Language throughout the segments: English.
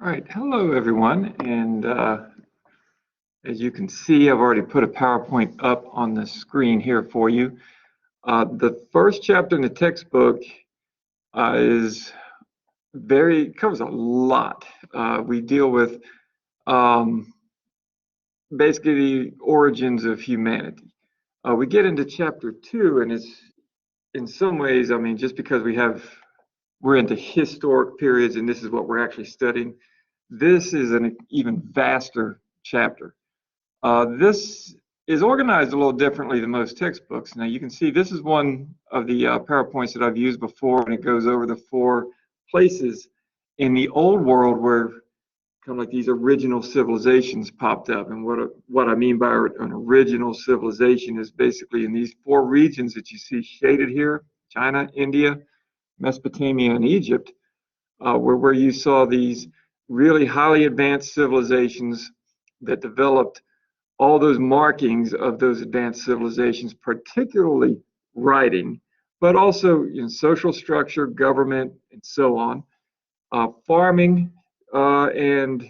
All right, hello everyone, and as you can see, I've already put a PowerPoint up on the screen here for you. The first chapter in the textbook is covers a lot. We deal with um, basically the origins of humanity. We get into chapter 2, and it's in some ways, I mean, just because we're into historic periods, and this is what we're actually studying. This is an even vaster chapter. This is organized a little differently than most textbooks. Now you can see this is one of the PowerPoints that I've used before, and it goes over the 4 places in the old world where kind of like these original civilizations popped up. And what I mean by an original civilization is basically in these 4 regions that you see shaded here: China, India, Mesopotamia, and Egypt, where you saw these really highly advanced civilizations that developed all those markings of those advanced civilizations, particularly writing, but also social structure, government, and so on, farming, and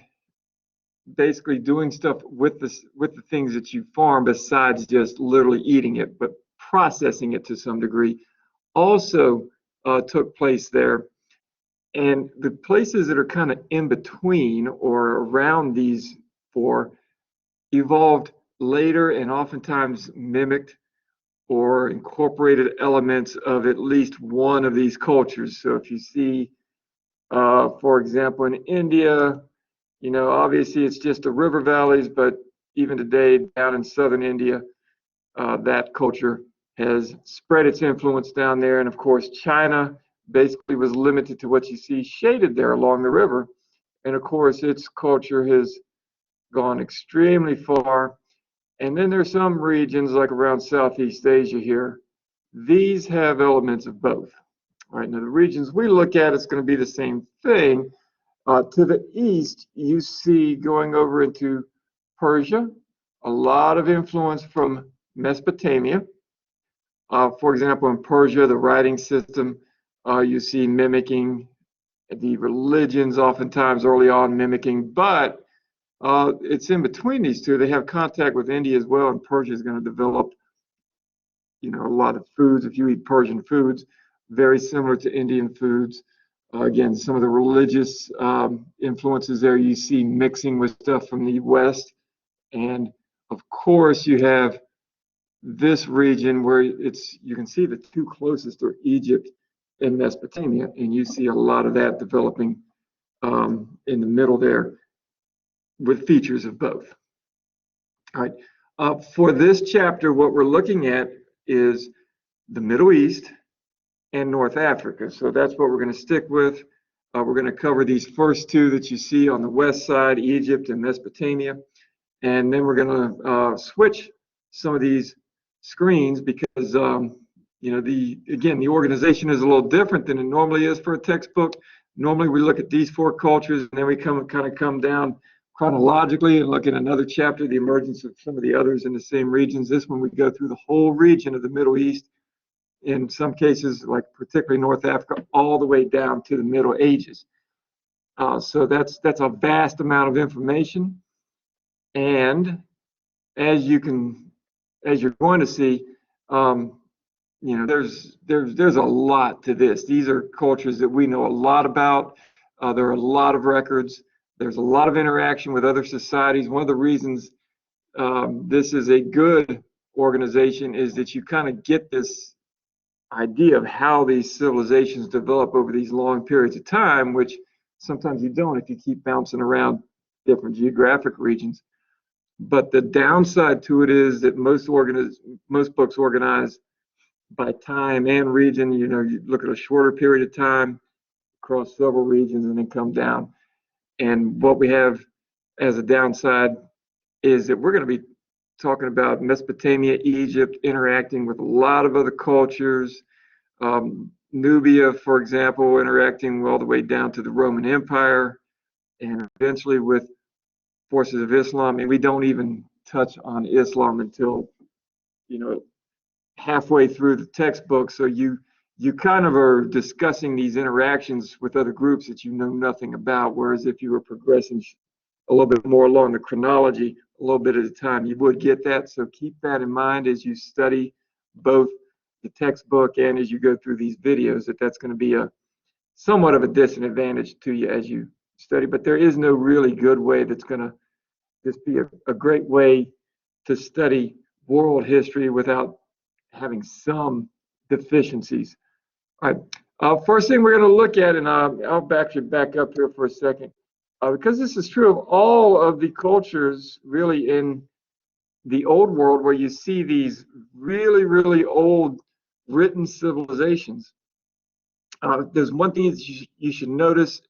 basically doing stuff with the things that you farm besides just literally eating it, but processing it to some degree, also took place there. And the places that are kind of in between or around these 4 evolved later and oftentimes mimicked or incorporated elements of at least one of these cultures. So if you see, for example, in India, obviously it's just the river valleys, but even today down in southern India, that culture has spread its influence down there. And of course, China basically was limited to what you see shaded there along the river. And of course, its culture has gone extremely far. And then there's some regions like around Southeast Asia here. These have elements of both. All right, now the regions we look at, it's going to be the same thing. To the east, you see going over into Persia, a lot of influence from Mesopotamia. For example, in Persia, the writing system, you see mimicking the religions, oftentimes early on mimicking, but it's in between these two. They have contact with India as well, and Persia is going to develop, a lot of foods. If you eat Persian foods, very similar to Indian foods. Again, some of the religious influences there you see mixing with stuff from the West, and of course you have this region where you can see the 2 closest are Egypt and Mesopotamia, and you see a lot of that developing in the middle there with features of both. All right. For this chapter, what we're looking at is the Middle East and North Africa. So that's what we're going to stick with. We're going to cover these first 2 that you see on the west side, Egypt and Mesopotamia. And then we're going to switch some of these screens because, the organization is a little different than it normally is for a textbook. Normally we look at these 4 cultures and then we come down chronologically and look at another chapter, the emergence of some of the others in the same regions. This one we go through the whole region of the Middle East, in some cases, like particularly North Africa, all the way down to the Middle Ages. So that's a vast amount of information. And as you're going to see, there's a lot to this. These are cultures that we know a lot about. There are a lot of records. There's a lot of interaction with other societies. One of the reasons this is a good organization is that you kind of get this idea of how these civilizations develop over these long periods of time, which sometimes you don't if you keep bouncing around different geographic regions. But the downside to it is that most books organize by time and region. You look at a shorter period of time across several regions and then come down. And what we have as a downside is that we're going to be talking about Mesopotamia, Egypt, interacting with a lot of other cultures. Nubia, for example, interacting all the way down to the Roman Empire, and eventually with forces of Islam. And we don't even touch on Islam until, halfway through the textbook. So you you kind of are discussing these interactions with other groups that you know nothing about. Whereas if you were progressing a little bit more along the chronology, a little bit at a time, you would get that. So keep that in mind as you study both the textbook and as you go through these videos, that's going to be a somewhat of a disadvantage to you as you study. But there is no really good way that's going to just be a great way to study world history without having some deficiencies. All right. First thing we're going to look at, and I'll back up here for a second, because this is true of all of the cultures really in the old world, where you see these really, really old written civilizations. There's one thing that you should notice.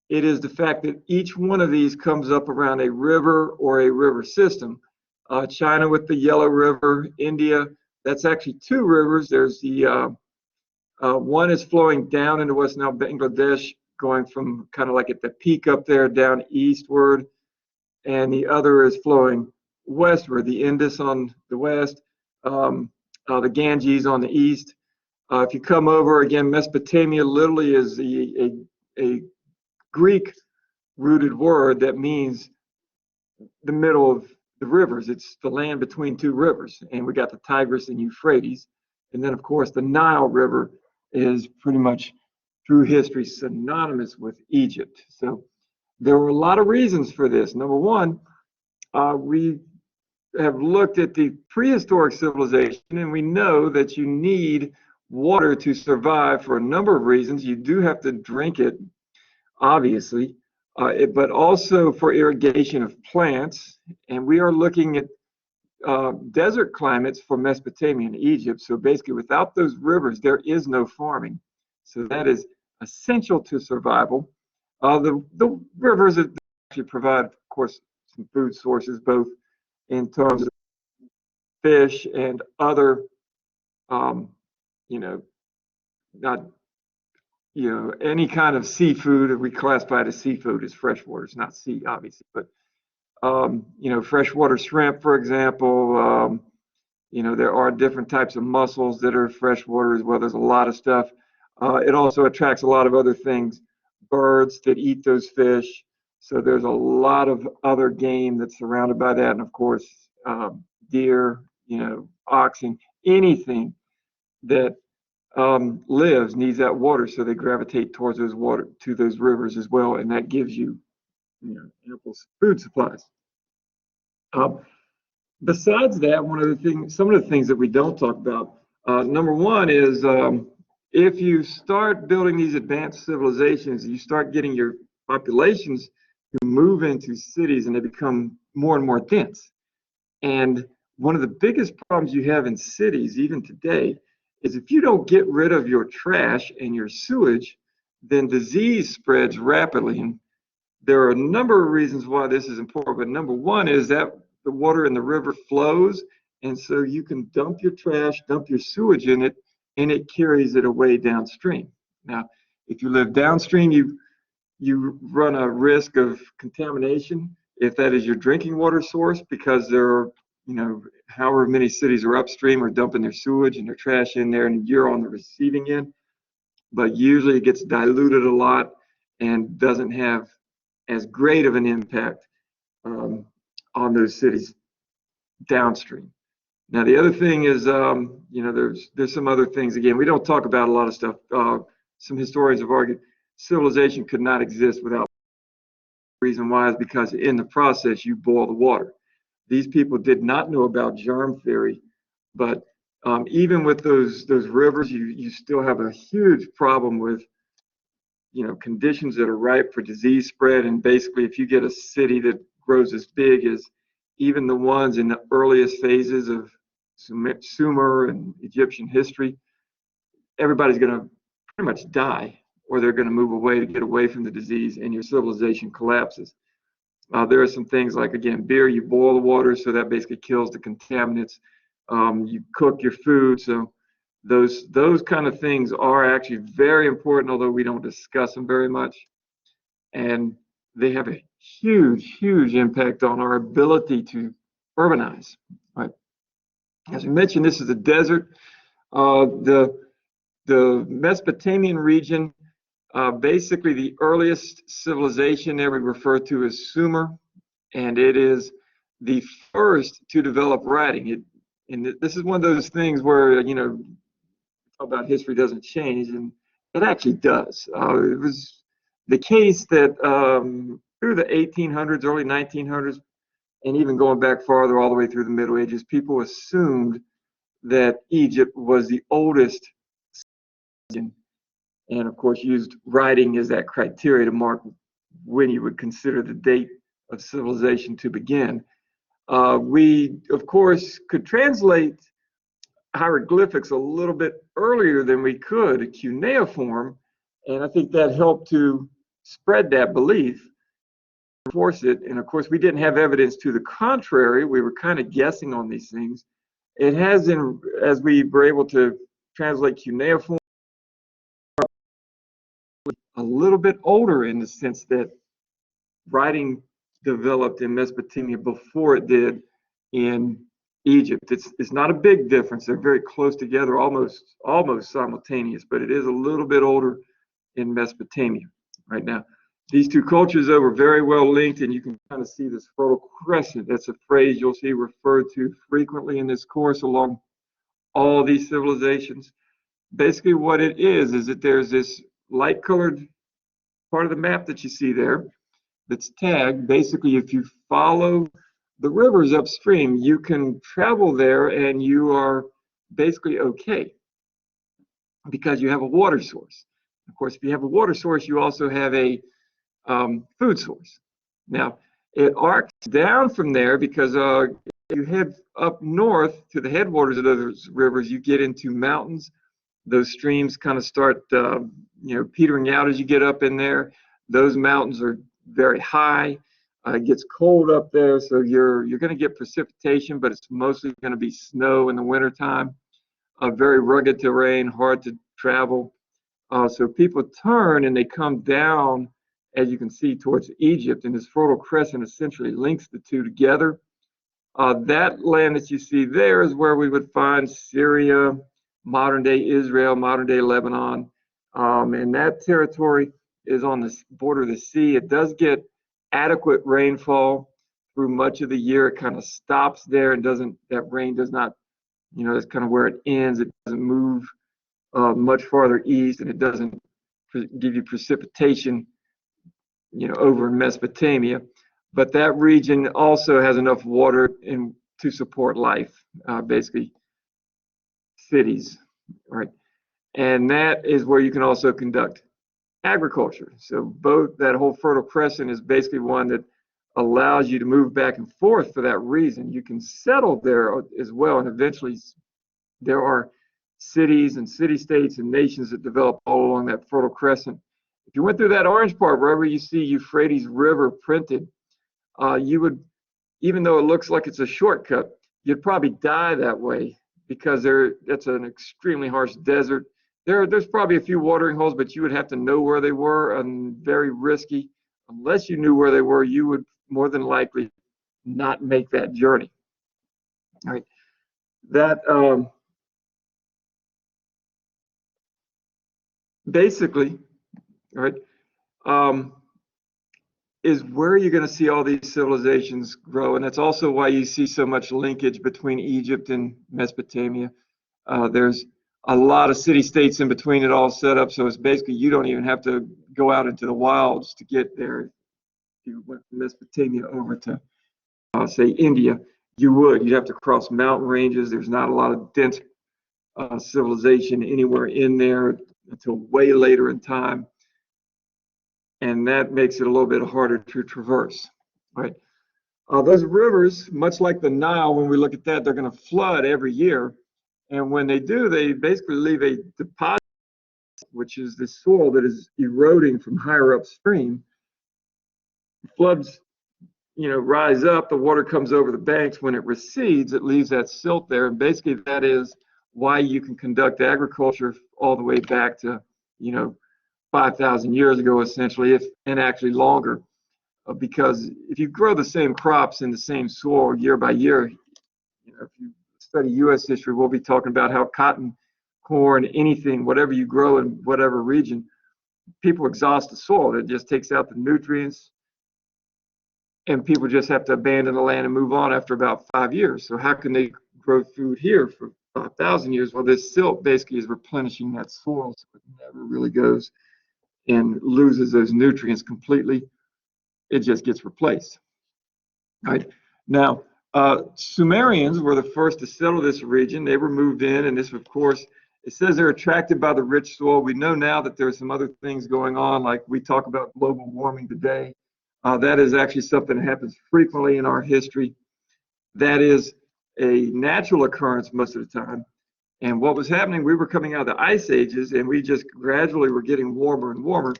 It is the fact that each one of these comes up around a river or a river system. China with the Yellow River, India, that's actually two rivers. There's the one is flowing down into what's now Bangladesh, going from kind of like at the peak up there down eastward, and the other is flowing westward, the Indus on the west, the Ganges on the east. If you come over again, Mesopotamia literally is a Greek rooted word that means the middle of the rivers. It's the land between two rivers, and we got the Tigris and Euphrates. And then, of course, the Nile River is pretty much through history synonymous with Egypt. So there were a lot of reasons for this. Number one, we have looked at the prehistoric civilization, and we know that you need water to survive for a number of reasons. You do have to drink it, obviously, but also for irrigation of plants. And we are looking at desert climates for Mesopotamia and Egypt. So basically, without those rivers, there is no farming. So that is essential to survival. The rivers actually provide, of course, some food sources, both in terms of fish and other, not, any kind of seafood. We classify it as seafood as freshwater. It's not sea, obviously, but freshwater shrimp, for example. There are different types of mussels that are freshwater as well. There's a lot of stuff. It also attracts a lot of other things, birds that eat those fish. So there's a lot of other game that's surrounded by that. And of course, deer, oxen, anything that lives needs that water. So they gravitate towards those rivers as well. And that gives you, ample food supplies. Besides that, some of the things that we don't talk about, number one is if you start building these advanced civilizations, you start getting your populations to move into cities and they become more and more dense. And one of the biggest problems you have in cities, even today, is if you don't get rid of your trash and your sewage, then disease spreads rapidly. And there are a number of reasons why this is important, but number one is that the water in the river flows, and so you can dump your trash, dump your sewage in it, and it carries it away downstream. Now, if you live downstream, you run a risk of contamination if that is your drinking water source, because there are, however many cities are upstream are dumping their sewage and their trash in there, and you're on the receiving end. But usually it gets diluted a lot and doesn't have as great of an impact on those cities downstream. Now, the other thing is, there's some other things. Again, we don't talk about a lot of stuff. Some historians have argued civilization could not exist without. The reason why is because in the process you boil the water. These people did not know about germ theory, but even with those rivers, you still have a huge problem with conditions that are ripe for disease spread. And basically, if you get a city that grows as big as even the ones in the earliest phases of Sumer and Egyptian history, everybody's going to pretty much die, or they're going to move away to get away from the disease, and your civilization collapses. There are some things like, again, beer, you boil the water, so that basically kills the contaminants. You cook your food, so those kind of things are actually very important, although we don't discuss them very much. And they have a huge, huge impact on our ability to urbanize. Right? As we mentioned, this is a desert. The the Mesopotamian region, basically the earliest civilization there we refer to as Sumer, and it is the first to develop writing. And this is one of those things where, about history doesn't change, and it actually does. It was the case that through the 1800s, early 1900s, and even going back farther all the way through the Middle Ages, people assumed that Egypt was the oldest civilization, and of course used writing as that criteria to mark when you would consider the date of civilization to begin. We, of course, could translate hieroglyphics a little bit earlier than we could cuneiform, and I think that helped to spread that belief, enforce it. And of course, we didn't have evidence to the contrary. We were kind of guessing on these things. It has, as we were able to translate cuneiform, a little bit older in the sense that writing developed in Mesopotamia before it did in Egypt. It's not a big difference. They're very close together, almost simultaneous, but it is a little bit older in Mesopotamia right now. These two cultures, though, were very well linked, and you can kind of see this fertile crescent. That's a phrase you'll see referred to frequently in this course along all these civilizations. Basically, what it is that there's this light-colored part of the map that you see there that's tagged. Basically, if you follow the rivers upstream, you can travel there and you are basically okay because you have a water source. Of course, if you have a water source, you also have a food source. Now, it arcs down from there because you head up north to the headwaters of those rivers, you get into mountains. Those streams kind of start, petering out as you get up in there. Those mountains are very high. It gets cold up there, so you're going to get precipitation, but it's mostly going to be snow in the wintertime. Very rugged terrain, hard to travel. So people turn and they come down, as you can see, towards Egypt, and this Fertile Crescent essentially links the two together. That land that you see there is where we would find Syria, modern-day Israel, modern-day Lebanon, and that territory is on the border of the sea. It does get adequate rainfall through much of the year. It kind of stops there and that rain does not, that's kind of where it ends. It doesn't move much farther east, and it doesn't give you precipitation, over in Mesopotamia. But that region also has enough water to support life, basically cities, right? And that is where you can also conduct agriculture. So that whole Fertile Crescent is basically one that allows you to move back and forth for that reason. You can settle there as well, and eventually there are cities and city-states and nations that develop all along that Fertile Crescent. If you went through that orange part, wherever you see Euphrates River printed, you would, even though it looks like it's a shortcut, you'd probably die that way because that's an extremely harsh desert. There's probably a few watering holes, but you would have to know where they were, and very risky. Unless you knew where they were, you would more than likely not make that journey. All right. That basically, all right, is where you're going to see all these civilizations grow, and that's also why you see so much linkage between Egypt and Mesopotamia. There's a lot of city-states in between it all set up, so it's basically you don't even have to go out into the wilds to get there. If you went from Mesopotamia over to, say, India, you'd have to cross mountain ranges. There's not a lot of dense civilization anywhere in there until way later in time, and that makes it a little bit harder to traverse, right? Those rivers, much like the Nile, when we look at that, they're going to flood every year. And when they do, they basically leave a deposit, which is the soil that is eroding from higher upstream. Floods, rise up, the water comes over the banks. When it recedes, it leaves that silt there. And basically that is why you can conduct agriculture all the way back to, 5,000 years ago, essentially, and actually longer. Because if you grow the same crops in the same soil year by year, if you study U.S. history, we'll be talking about how cotton corn, anything, whatever you grow in whatever region, people exhaust the soil. It just takes out the nutrients, and people just have to abandon the land and move on after about 5 years. So how can they grow food here for 5,000 years? Well, this silt basically is replenishing that soil, so it never really goes and loses those nutrients completely. It just gets replaced. Right now, Sumerians were the first to settle this region. They were moved in, and this, of course, it says they're attracted by the rich soil. We know now that there's some other things going on, like we talk about global warming today. That is actually something that happens frequently in our history. That is a natural occurrence most of the time. And what was happening, we were coming out of the ice ages, and we just gradually were getting warmer and warmer.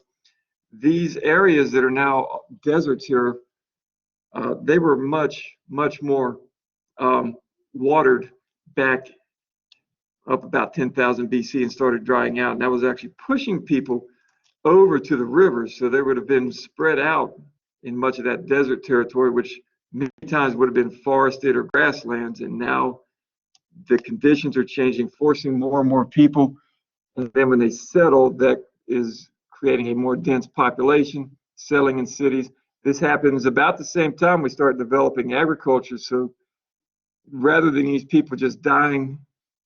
These areas that are now deserts here, they were much more watered back up about 10,000 BC and started drying out. And that was actually pushing people over to the rivers. So they would have been spread out in much of that desert territory, which many times would have been forested or grasslands. And now the conditions are changing, forcing more and more people. And then when they settle, that is creating a more dense population, settling in cities. This happens about the same time we start developing agriculture. So rather than these people just dying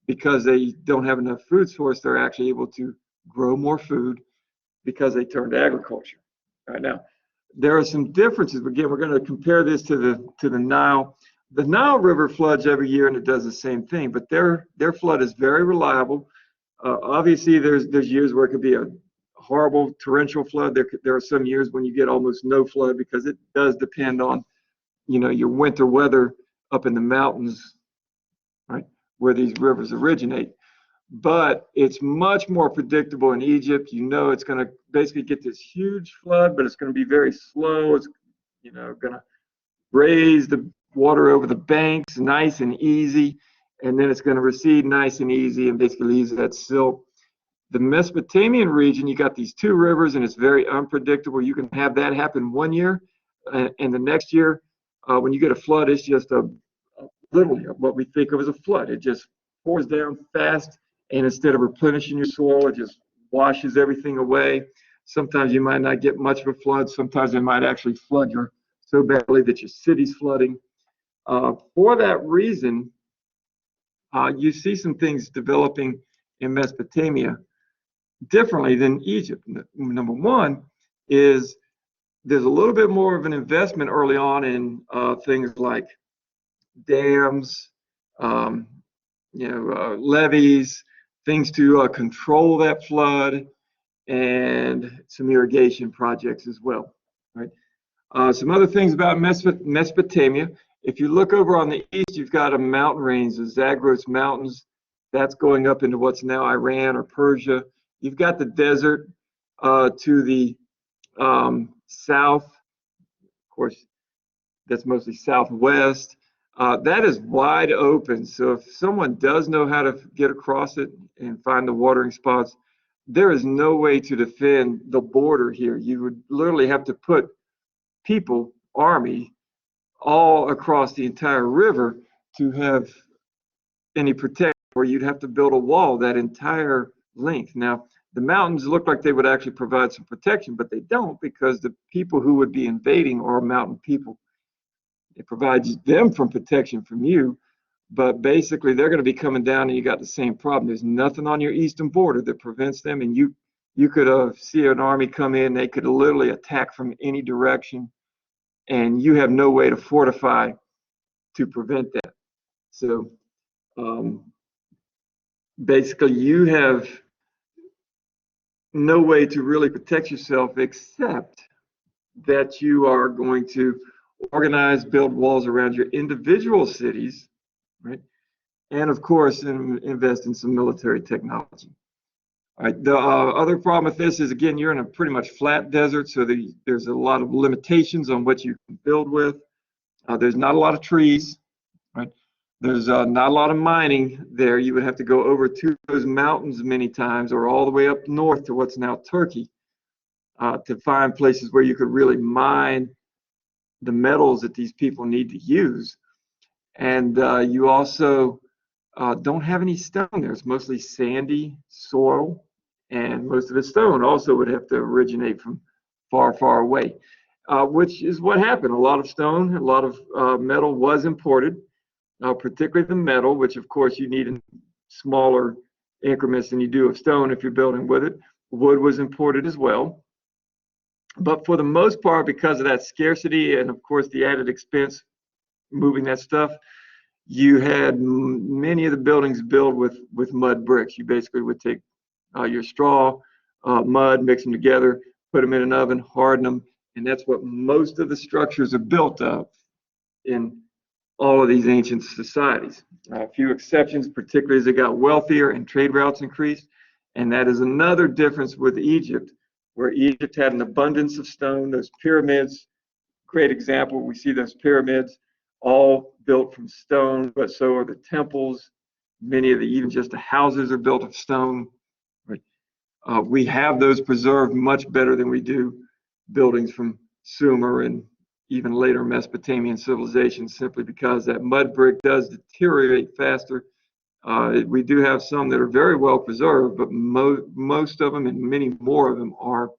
because they don't have enough food source, they're actually able to grow more food because they turned to agriculture. Right now, there are some differences. Again, we're going to compare this to the Nile. The Nile River floods every year, and it does the same thing. But their flood is very reliable. Obviously, there's years where it could be a horrible torrential flood. There are some years when you get almost no flood, because it does depend on, your winter weather up in the mountains, right, where these rivers originate. But it's much more predictable in Egypt. It's going to basically get this huge flood, but it's going to be very slow. It's going to raise the water over the banks nice and easy, and then it's going to recede nice and easy and basically leaves that silt. The Mesopotamian region, you got these two rivers, and it's very unpredictable. You can have that happen one year, and the next year, when you get a flood, it's just literally what we think of as a flood. It just pours down fast, and instead of replenishing your soil, it just washes everything away. Sometimes you might not get much of a flood. Sometimes it might actually flood you so badly that your city's flooding. For that reason, you see some things developing in Mesopotamia differently than Egypt. Number one is there's a little bit more of an investment early on in things like dams, levees, things to control that flood, and some irrigation projects as well. Right. Some other things about Mesopotamia. If you look over on the east, you've got a mountain range, the Zagros Mountains. That's going up into what's now Iran or Persia. You've got the desert to the south. Of course, that's mostly southwest. That is wide open. So if someone does know how to get across it and find the watering spots, there is no way to defend the border here. You would literally have to put people, army, all across the entire river to have any protection, or you'd have to build a wall that entire length. Now, the mountains look like they would actually provide some protection, but they don't, because the people who would be invading are mountain people. It provides them from protection from you, but basically they're going to be coming down, and you got the same problem. There's nothing on your eastern border that prevents them, and you could see an army come in. They could literally attack from any direction, and you have no way to fortify to prevent that. So basically you have no way to really protect yourself, except that you are going to organize, build walls around your individual cities, right? And of course, invest in some military technology. All right. The other problem with this is, again, you're in a pretty much flat desert, so there's a lot of limitations on what you can build with. There's not a lot of trees, right? There's not a lot of mining there. You would have to go over to those mountains many times, or all the way up north to what's now Turkey, to find places where you could really mine the metals that these people need to use. And you also don't have any stone there. It's mostly sandy soil, and most of the stone also would have to originate from far, far away, which is what happened. A lot of stone, a lot of metal was imported, particularly the metal, which of course you need in smaller increments than you do of stone if you're building with it. Wood was imported as well. But for the most part, because of that scarcity and of course the added expense moving that stuff, you had many of the buildings built with mud bricks. You basically would take your straw, mud, mix them together, put them in an oven, harden them, and that's what most of the structures are built of in all of these ancient societies. A few exceptions, particularly as they got wealthier and trade routes increased, and that is another difference with Egypt, where Egypt had an abundance of stone. Those pyramids, great example. We see those pyramids all built from stone, but so are the temples. Many of the, even just the houses are built of stone. Right? We have those preserved much better than we do buildings from Sumer and even later Mesopotamian civilizations, simply because that mud brick does deteriorate faster. We do have some that are very well preserved, but most of them and many more of them are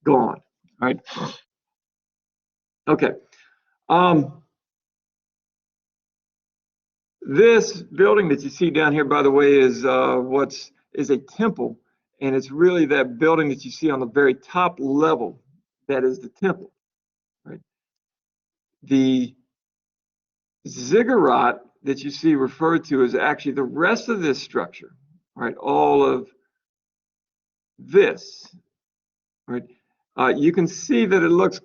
gone. Right? Okay. This building that you see down here, by the way, is is a temple, and it's really that building that you see on the very top level that is the temple. Right? The ziggurat that you see referred to is actually the rest of this structure. Right? All of this. Right? You can see that it looks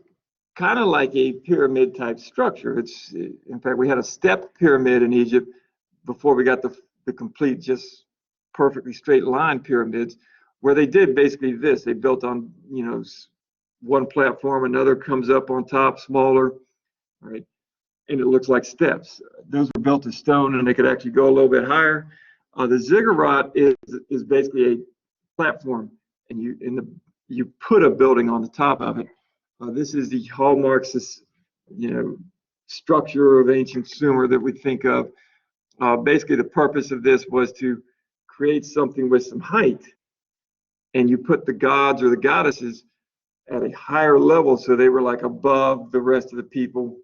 kind of like a pyramid type structure. It's, in fact, we had a step pyramid in Egypt before we got the complete, just perfectly straight line pyramids, where they did basically this. They built on, one platform, another comes up on top, smaller, right? And it looks like steps. Those were built of stone, and they could actually go a little bit higher. The ziggurat is basically a platform, and you put a building on the top of it. This is the hallmarks, structure of ancient Sumer that we think of. Basically, the purpose of this was to create something with some height, and you put the gods or the goddesses at a higher level, so they were like above the rest of the people.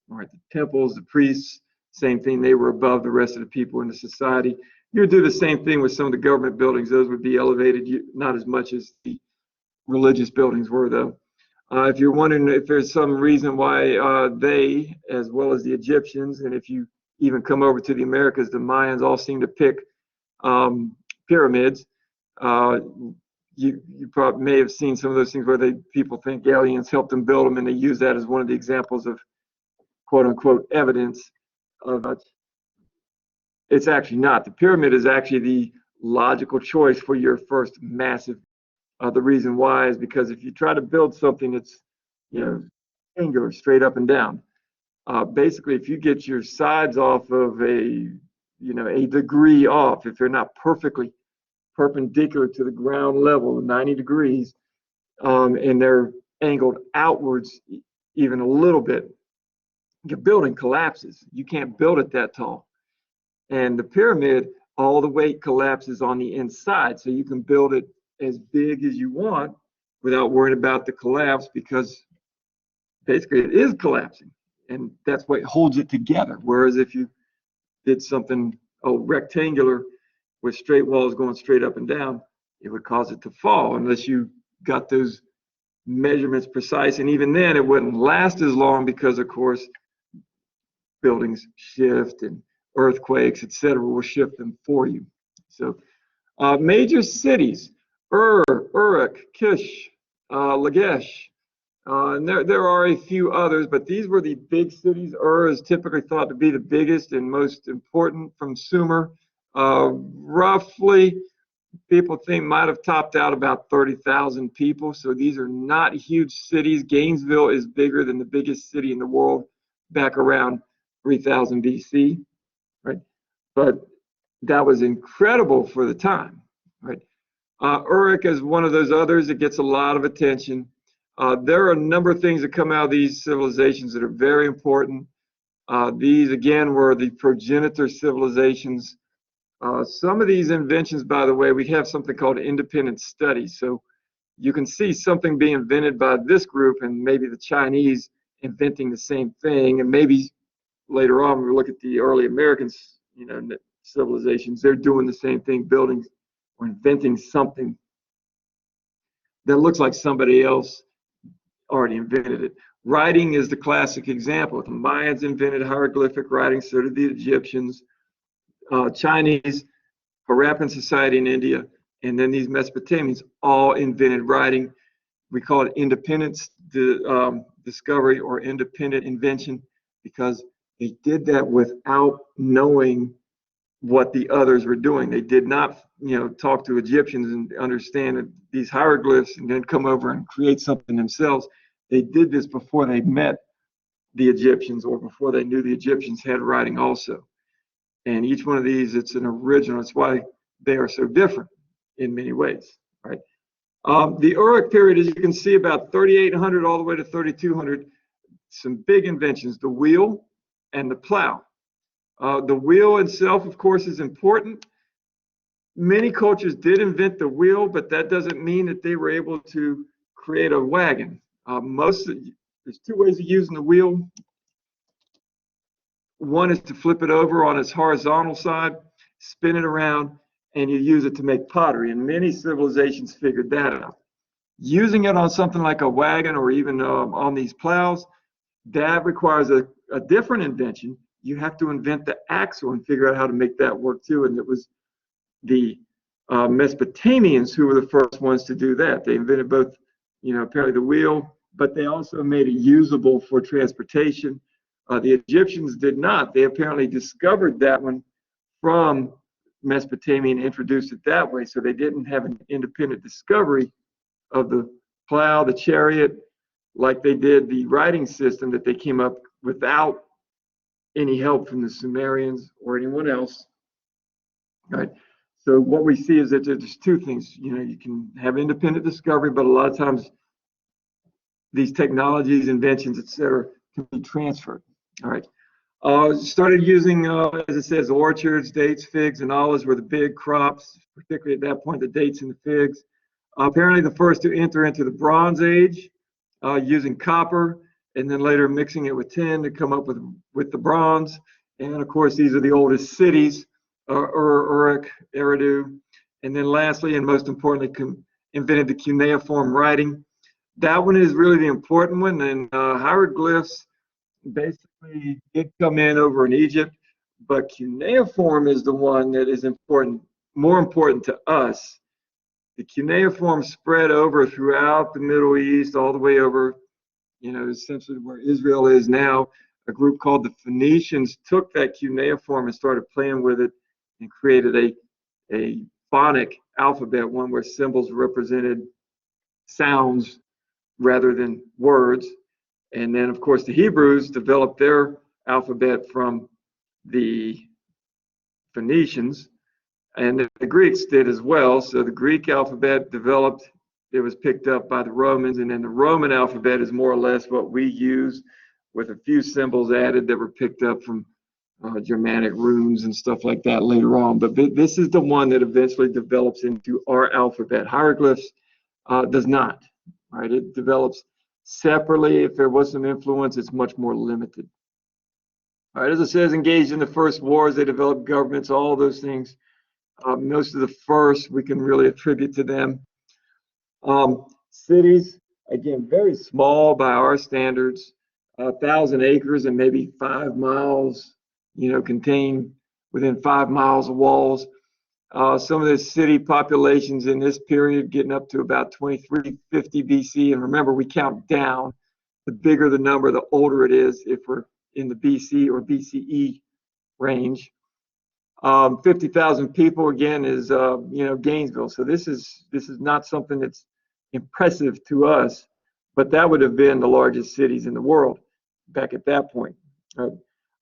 Right, the temples, the priests, same thing. They were above the rest of the people in the society. You would do the same thing with some of the government buildings. Those would be elevated, not as much as the religious buildings were, though. If you're wondering if there's some reason why they, as well as the Egyptians, and if you even come over to the Americas, the Mayans all seem to pick pyramids. You probably may have seen some of those things where people think aliens helped them build them, and they use that as one of the examples of quote unquote evidence of it. It's actually not. The pyramid is actually the logical choice for your first massive. The reason why is because if you try to build something that's, angular, straight up and down, basically if you get your sides off of a degree off, if they're not perfectly perpendicular to the ground level, 90 degrees, and they're angled outwards even a little bit, your building collapses. You can't build it that tall. And the pyramid, all the weight collapses on the inside, so you can build it as big as you want without worrying about the collapse, because basically it is collapsing, and that's what holds it together. Whereas if you did something rectangular with straight walls going straight up and down, it would cause it to fall unless you got those measurements precise. And even then it wouldn't last as long, because of course buildings shift and earthquakes, etc., will shift them for you. So major cities: Uruk, Kish, Lagesh, and there are a few others, but these were the big cities. Is typically thought to be the biggest and most important from Sumer. Roughly, people think might have topped out about 30,000 people. So these are not huge cities. Gainesville is bigger than the biggest city in the world back around 3000 BC, right? But that was incredible for the time, right? Uruk is one of those others that gets a lot of attention. There are a number of things that come out of these civilizations that are very important. These, again, were the progenitor civilizations Some of these inventions, by the way, we have something called independent studies. So you can see something being invented by this group and maybe the Chinese inventing the same thing. And maybe later on, when we look at the early Americans, civilizations, they're doing the same thing, building or inventing something that looks like somebody else already invented it. Writing is the classic example. The Mayans invented hieroglyphic writing, so did the Egyptians. Chinese, Harappan society in India, and then these Mesopotamians all invented writing. We call it independent discovery or independent invention because they did that without knowing what the others were doing. They did not, talk to Egyptians and understand these hieroglyphs and then come over and create something themselves. They did this before they met the Egyptians or before they knew the Egyptians had writing also. And each one of these, it's an original. It's why they are so different in many ways, right? The Uruk period, as you can see, about 3,800 all the way to 3,200, some big inventions, the wheel and the plow. The wheel itself, of course, is important. Many cultures did invent the wheel, but that doesn't mean that they were able to create a wagon. There's two ways of using the wheel. One is to flip it over on its horizontal side, spin it around, and you use it to make pottery. And many civilizations figured that out. Using it on something like a wagon or even on these plows, that requires a different invention. You have to invent the axle and figure out how to make that work too. And it was the Mesopotamians who were the first ones to do that. They invented both, apparently the wheel, but they also made it usable for transportation. The Egyptians did not. They apparently discovered that one from Mesopotamia and introduced it that way. So they didn't have an independent discovery of the plow, the chariot, like they did the writing system that they came up without any help from the Sumerians or anyone else. Right. So what we see is that there's two things. You can have independent discovery, but a lot of times these technologies, inventions, etc., can be transferred. All right. Started using, as it says, orchards, dates, figs, and olives were the big crops, particularly at that point, the dates and the figs. Apparently the first to enter into the Bronze Age using copper, and then later mixing it with tin to come up with the bronze. And of course, these are the oldest cities, Uruk, Eridu. And then lastly, and most importantly, invented the cuneiform writing. That one is really the important one. And hieroglyphs basically did come in over in Egypt, but cuneiform is the one that is important, more important to us. The cuneiform spread over throughout the Middle East, all the way over, essentially where Israel is now. A group called the Phoenicians took that cuneiform and started playing with it and created a phonic alphabet, one where symbols represented sounds rather than words. And then, of course, the Hebrews developed their alphabet from the Phoenicians, and the Greeks did as well. So the Greek alphabet developed, it was picked up by the Romans, and then the Roman alphabet is more or less what we use, with a few symbols added that were picked up from Germanic runes and stuff like that later on. But this is the one that eventually develops into our alphabet. Hieroglyphs does not, right? It develops separately. If there was some influence, it's much more limited. All right, as it says, engaged in the first wars, they developed governments, all those things. Most of the first we can really attribute to them. Cities, again, very small by our standards, 1,000 acres and maybe 5 miles, contained within 5 miles of walls. Some of the city populations in this period getting up to about 2350 BC. And remember, we count down. The bigger the number, the older it is if we're in the BC or BCE range. 50,000 people, again, is Gainesville. So this is not something that's impressive to us, but that would have been the largest cities in the world back at that point.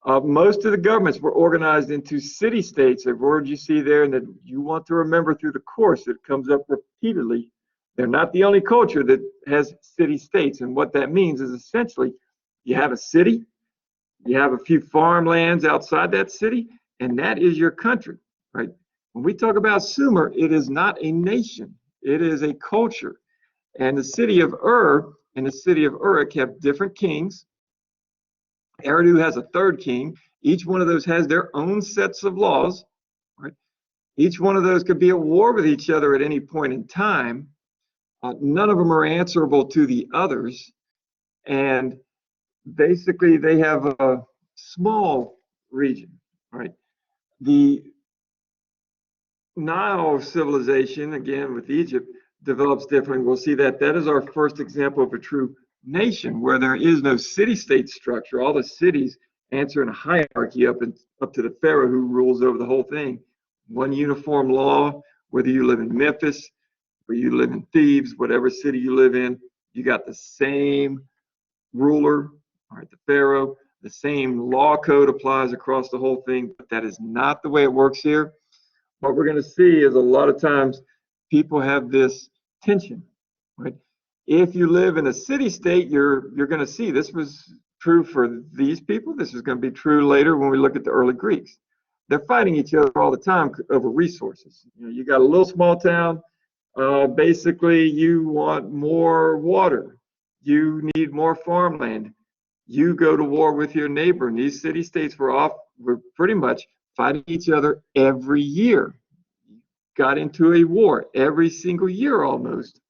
Most of the governments were organized into city-states, a word you see there and that you want to remember through the course. It comes up repeatedly. They're not the only culture that has city-states, and what that means is essentially you have a city, you have a few farmlands outside that city, and that is your country, right? When we talk about Sumer, it is not a nation. It is a culture. And the city of Ur and the city of Uruk have different kings. Eridu has a third king. Each one of those has their own sets of laws. Right? Each one of those could be at war with each other at any point in time. None of them are answerable to the others. And basically, they have a small region. Right? The Nile civilization, again with Egypt, develops differently. We'll see that that is our first example of a true nation where there is no city-state structure. All the cities answer in a hierarchy up to the pharaoh who rules over the whole thing. One uniform law, whether you live in Memphis or you live in Thebes, whatever city you live in, you got the same ruler, all right, the pharaoh. The same law code applies across the whole thing, but that is not the way it works here. What we're going to see is a lot of times people have this tension, right? If you live in a city-state, you're going to see this was true for these people. This is going to be true later when we look at the early Greeks. They're fighting each other all the time over resources. You got a little small town. Basically, you want more water. You need more farmland. You go to war with your neighbor. And these city-states were pretty much fighting each other every year. Got into a war every single year almost,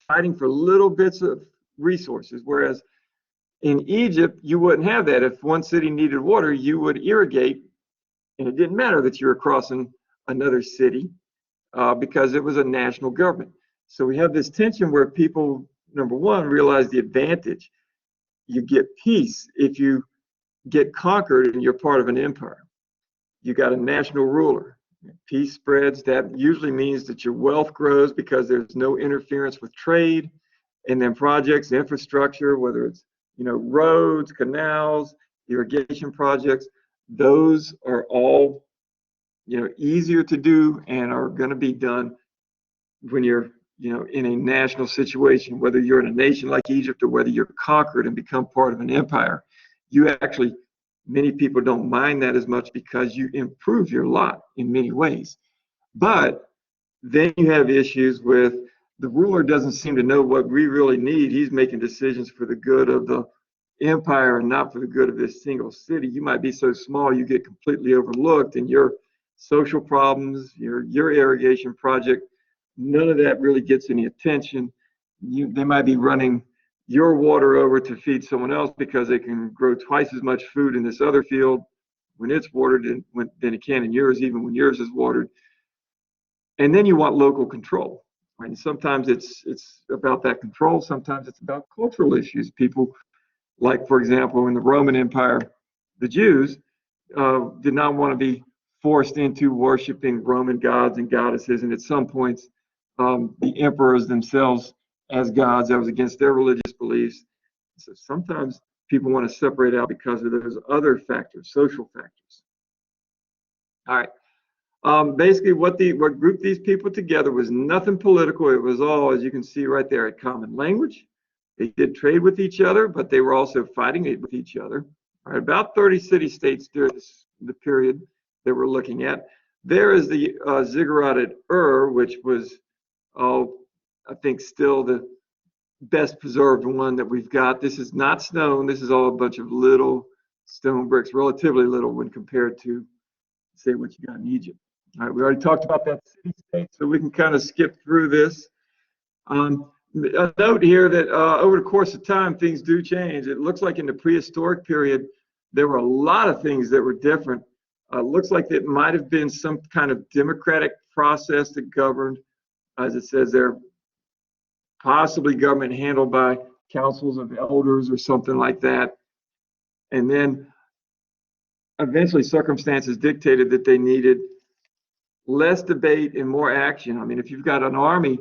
fighting for little bits of resources. Whereas in Egypt, you wouldn't have that. If one city needed water, you would irrigate, and it didn't matter that you were crossing another city because it was a national government. So we have this tension where people, number one, realize the advantage. You get peace if you get conquered and you're part of an empire. You got a national ruler. Peace spreads. That usually means that your wealth grows because there's no interference with trade. And then projects, infrastructure, whether it's roads, canals, irrigation projects, those are all easier to do and are going to be done when you're in a national situation, whether you're in a nation like Egypt or whether you're conquered and become part of an empire. Many people don't mind that as much because you improve your lot in many ways. But then you have issues with the ruler doesn't seem to know what we really need. He's making decisions for the good of the empire and not for the good of this single city. You might be so small you get completely overlooked, and your social problems, your irrigation project, none of that really gets any attention. They might be running your water over to feed someone else because they can grow twice as much food in this other field when it's watered than it can in yours, even when yours is watered. And then you want local control. Right? And sometimes it's about that control. Sometimes it's about cultural issues. People, like, for example, in the Roman Empire, the Jews did not want to be forced into worshiping Roman gods and goddesses. And at some points, the emperors themselves as gods, that was against their religious beliefs. So sometimes people want to separate out because of those other factors, social factors. All right. Basically, what grouped these people together was nothing political. It was all, as you can see right there, a common language. They did trade with each other, but they were also fighting with each other. All right, about 30 city-states during the period that we're looking at. There is the ziggurat at Ur, which was, I think, still the best preserved one that we've got. This is not stone. This is all a bunch of little stone bricks, relatively little when compared to, say, what you got in Egypt. All right, we already talked about that city-state, so we can kind of skip through this. A note here that over the course of time, things do change. It looks like in the prehistoric period, there were a lot of things that were different. Looks like it might have been some kind of democratic process that governed, as it says there, possibly government handled by councils of elders or something like that. And then eventually circumstances dictated that they needed less debate and more action. I mean, if you've got an army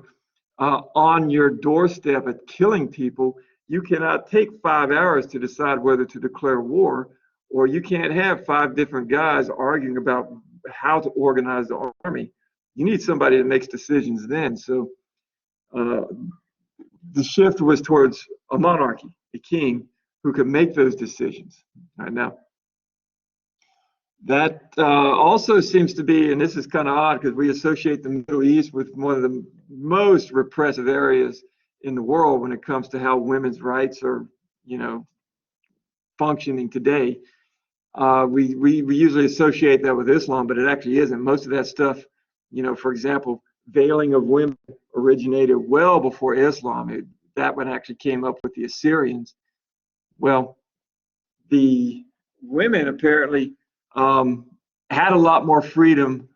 on your doorstep at killing people, you cannot take 5 hours to decide whether to declare war, or you can't have 5 different guys arguing about how to organize the army. You need somebody that makes decisions then. So the shift was towards a monarchy, a king who could make those decisions. All right, now, That also seems to be, and this is kind of odd because we associate the Middle East with one of the most repressive areas in the world when it comes to how women's rights are, you know, functioning today. We usually associate that with Islam, but it actually isn't. Most of that stuff, you know, for example, veiling of women originated well before Islam. That one actually came up with the Assyrians. Well, the women apparently had a lot more freedom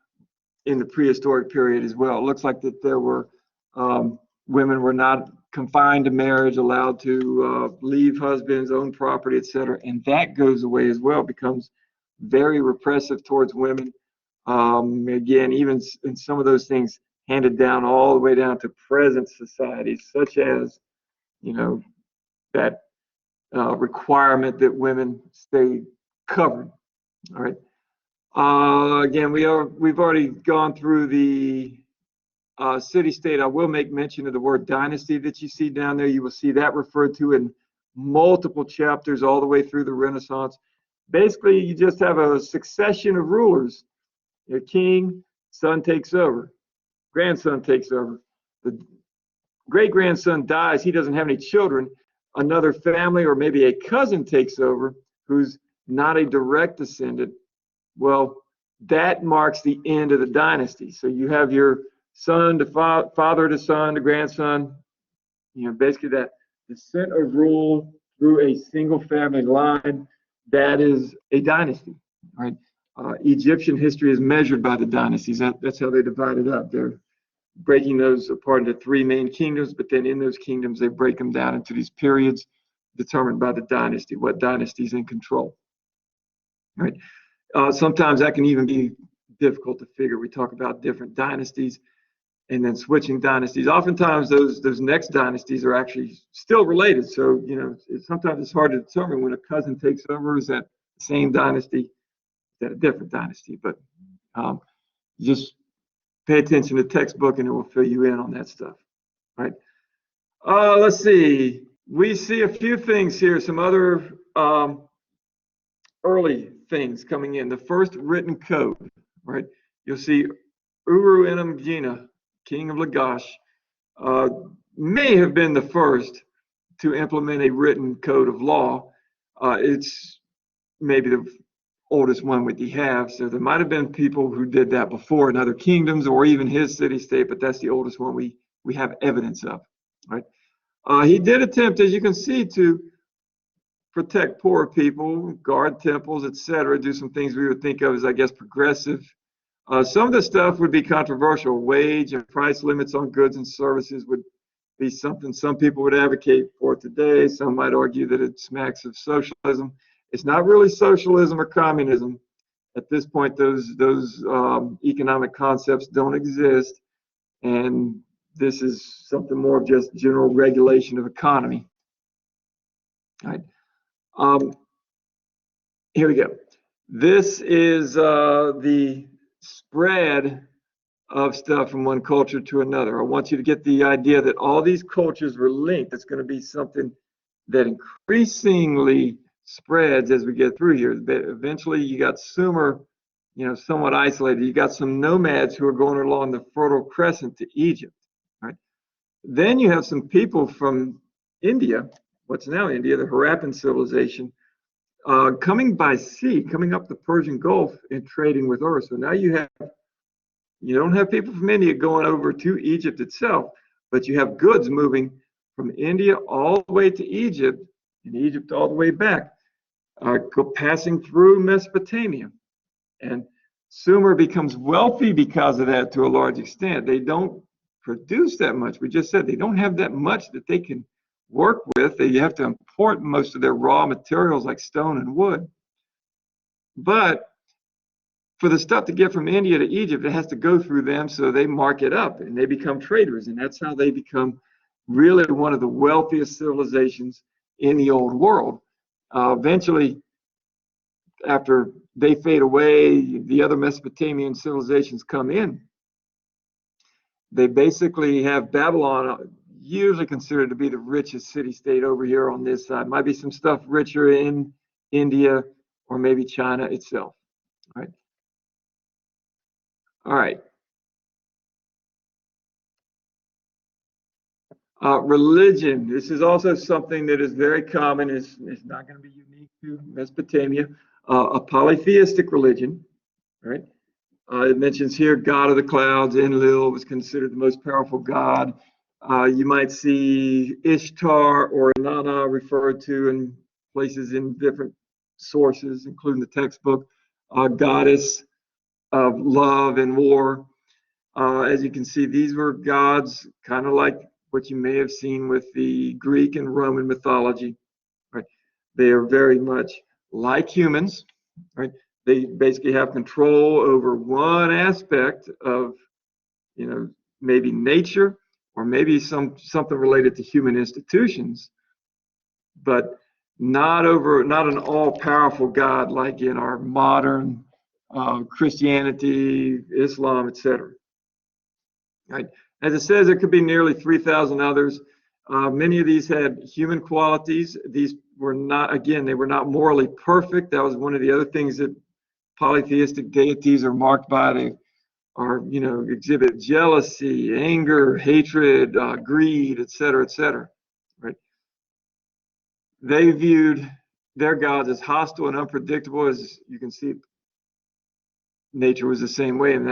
in the prehistoric period as well. It looks like that there were women were not confined to marriage, allowed to leave husbands, own property, etc. And that goes away as well, becomes very repressive towards women. Again, even in some of those things handed down all the way down to present societies, such as, you know, that requirement that women stay covered. All right. Again, we've already gone through the city-state. I will make mention of the word dynasty that you see down there. You will see that referred to in multiple chapters all the way through the Renaissance. Basically, you just have a succession of rulers. A king, son takes over, grandson takes over. The great-grandson dies, he doesn't have any children. Another family or maybe a cousin takes over who's not a direct descendant. Well, that marks the end of the dynasty. So you have your son to father to son to grandson, you know, basically that descent of rule through a single family line. That is a dynasty, right? Egyptian history is measured by the dynasties. That's how they divide it up. They're breaking those apart into three main kingdoms, but then in those kingdoms, they break them down into these periods determined by the dynasty, what dynasty is in control, right? Sometimes that can even be difficult to figure. We talk about different dynasties and then switching dynasties. Oftentimes, those next dynasties are actually still related. So, you know, sometimes it's hard to determine when a cousin takes over. Is that the same dynasty? Is that a different dynasty? But just pay attention to the textbook, and it will fill you in on that stuff. Right? Let's see. We see a few things here. Some other early things coming in. The first written code. Right? You'll see Uru-Enum-Gina, king of Lagash, may have been the first to implement a written code of law. It's maybe the oldest one we have, so there might have been people who did that before in other kingdoms or even his city-state, but that's the oldest one we have evidence of. Right? He did attempt, as you can see, to protect poor people, guard temples, etc., do some things we would think of as, I guess, progressive. Some of the stuff would be controversial. Wage and price limits on goods and services would be something some people would advocate for today. Some might argue that it smacks of socialism. It's not really socialism or communism. At this point, those economic concepts don't exist, and this is something more of just general regulation of economy. All right. Here we go. This is the spread of stuff from one culture to another. I want you to get the idea that all these cultures were linked. It's going to be something that increasingly spreads as we get through here. Eventually, you got Sumer, you know, somewhat isolated. You got some nomads who are going along the Fertile Crescent to Egypt, right? Then you have some people from India, what's now India, the Harappan civilization, coming by sea, coming up the Persian Gulf and trading with Ur. So now you don't have people from India going over to Egypt itself, but you have goods moving from India all the way to Egypt, and Egypt all the way back, passing through Mesopotamia. And Sumer becomes wealthy because of that to a large extent. They don't produce that much. We just said they don't have that much that they can work with. They have to import most of their raw materials like stone and wood. But for the stuff to get from India to Egypt, it has to go through them, so they mark it up and they become traders, and that's how they become really one of the wealthiest civilizations in the old world. Eventually, after they fade away, the other Mesopotamian civilizations come in. They basically have Babylon, usually considered to be the richest city-state over here on this side. Might be some stuff richer in India or maybe China itself. All right. All right. Religion. This is also something that is very common. It's not going to be unique to Mesopotamia. A polytheistic religion, right? It mentions here God of the clouds. Enlil was considered the most powerful god. You might see Ishtar or Inanna referred to in places in different sources, including the textbook. Goddess of love and war. As you can see, these were gods kind of like what you may have seen with the Greek and Roman mythology. Right? They are very much like humans. Right? They basically have control over one aspect of, maybe nature or maybe something related to human institutions, but not an all-powerful God like in our modern Christianity, Islam, etc. Right? As it says, there could be nearly 3,000 others. Many of these had human qualities. These were not, again, they were not morally perfect. That was one of the other things that polytheistic deities are marked by. They are, exhibit jealousy, anger, hatred, greed, etc., etc. Right? They viewed their gods as hostile and unpredictable. As you can see, nature was the same way, and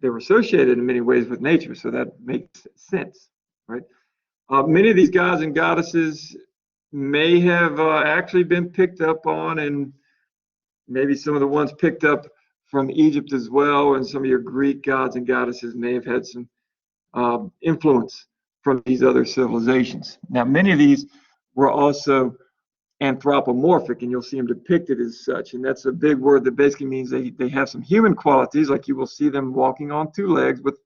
they were associated in many ways with nature, so that makes sense, right? Many of these gods and goddesses may have actually been picked up on, and maybe some of the ones picked up from Egypt as well, and some of your Greek gods and goddesses may have had some influence from these other civilizations. Now, many of these were also anthropomorphic, and you'll see them depicted as such, and that's a big word that basically means they have some human qualities, like you will see them walking on two legs with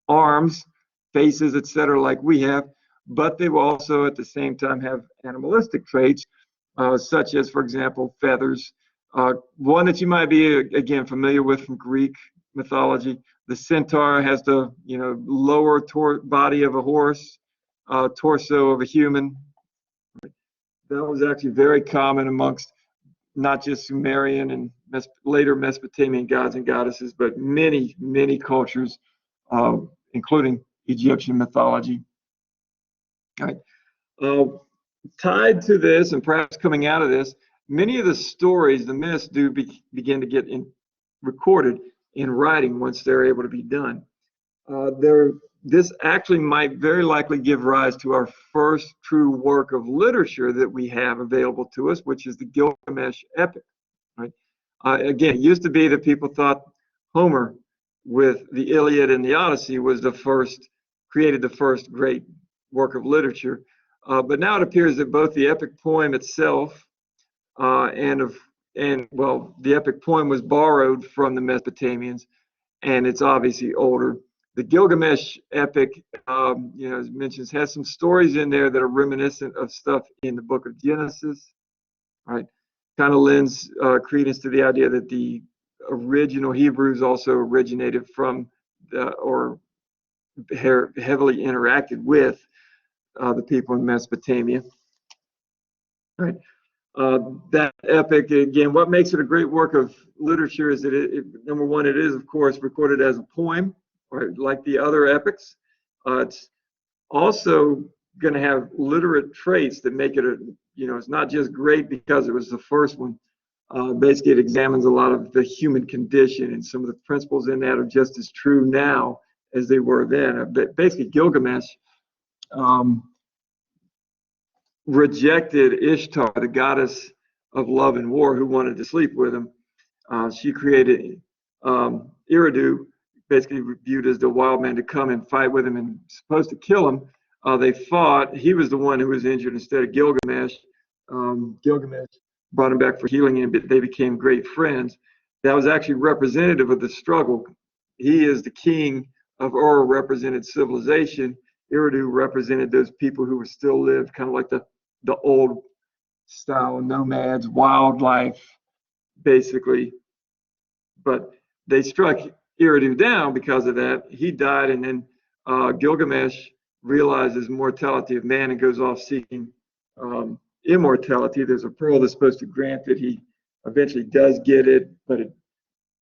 arms, faces, etc., like we have, but they will also at the same time have animalistic traits, such as, for example, feathers. One that you might be again familiar with from Greek mythology, the centaur has the lower body of a horse, torso of a human. That was actually very common amongst not just Sumerian and later Mesopotamian gods and goddesses, but many, many cultures, including Egyptian mythology. All right. Tied to this, and perhaps coming out of this, many of the stories, the myths, do begin to get recorded in writing once they're able to be done. This actually might very likely give rise to our first true work of literature that we have available to us, which is the Gilgamesh epic. Right? Again, it used to be that people thought Homer, with the Iliad and the Odyssey, created the first great work of literature. But now it appears that both the epic poem itself the epic poem was borrowed from the Mesopotamians, and it's obviously older. The Gilgamesh epic, as mentioned, has some stories in there that are reminiscent of stuff in the book of Genesis, right? Kind of lends credence to the idea that the original Hebrews also originated from or heavily interacted with the people in Mesopotamia, right? That epic, again, what makes it a great work of literature is that number one, it is, of course, recorded as a poem, right, like the other epics. It's also going to have literate traits that make it it's not just great because it was the first one. Basically, it examines a lot of the human condition, and some of the principles in that are just as true now as they were then. Basically, Gilgamesh rejected Ishtar, the goddess of love and war, who wanted to sleep with him. She created Eridu, basically viewed as the wild man, to come and fight with him and supposed to kill him. They fought. He was the one who was injured instead of Gilgamesh. Gilgamesh brought him back for healing, and they became great friends. That was actually representative of the struggle. He is the king of Ur, represented civilization. Eridu represented those people who were still lived, kind of like the old style nomads, wildlife, basically. But they struck Eridu down because of that. He died, and then Gilgamesh realizes mortality of man and goes off seeking immortality. There's a pearl that's supposed to grant that he eventually does get it, but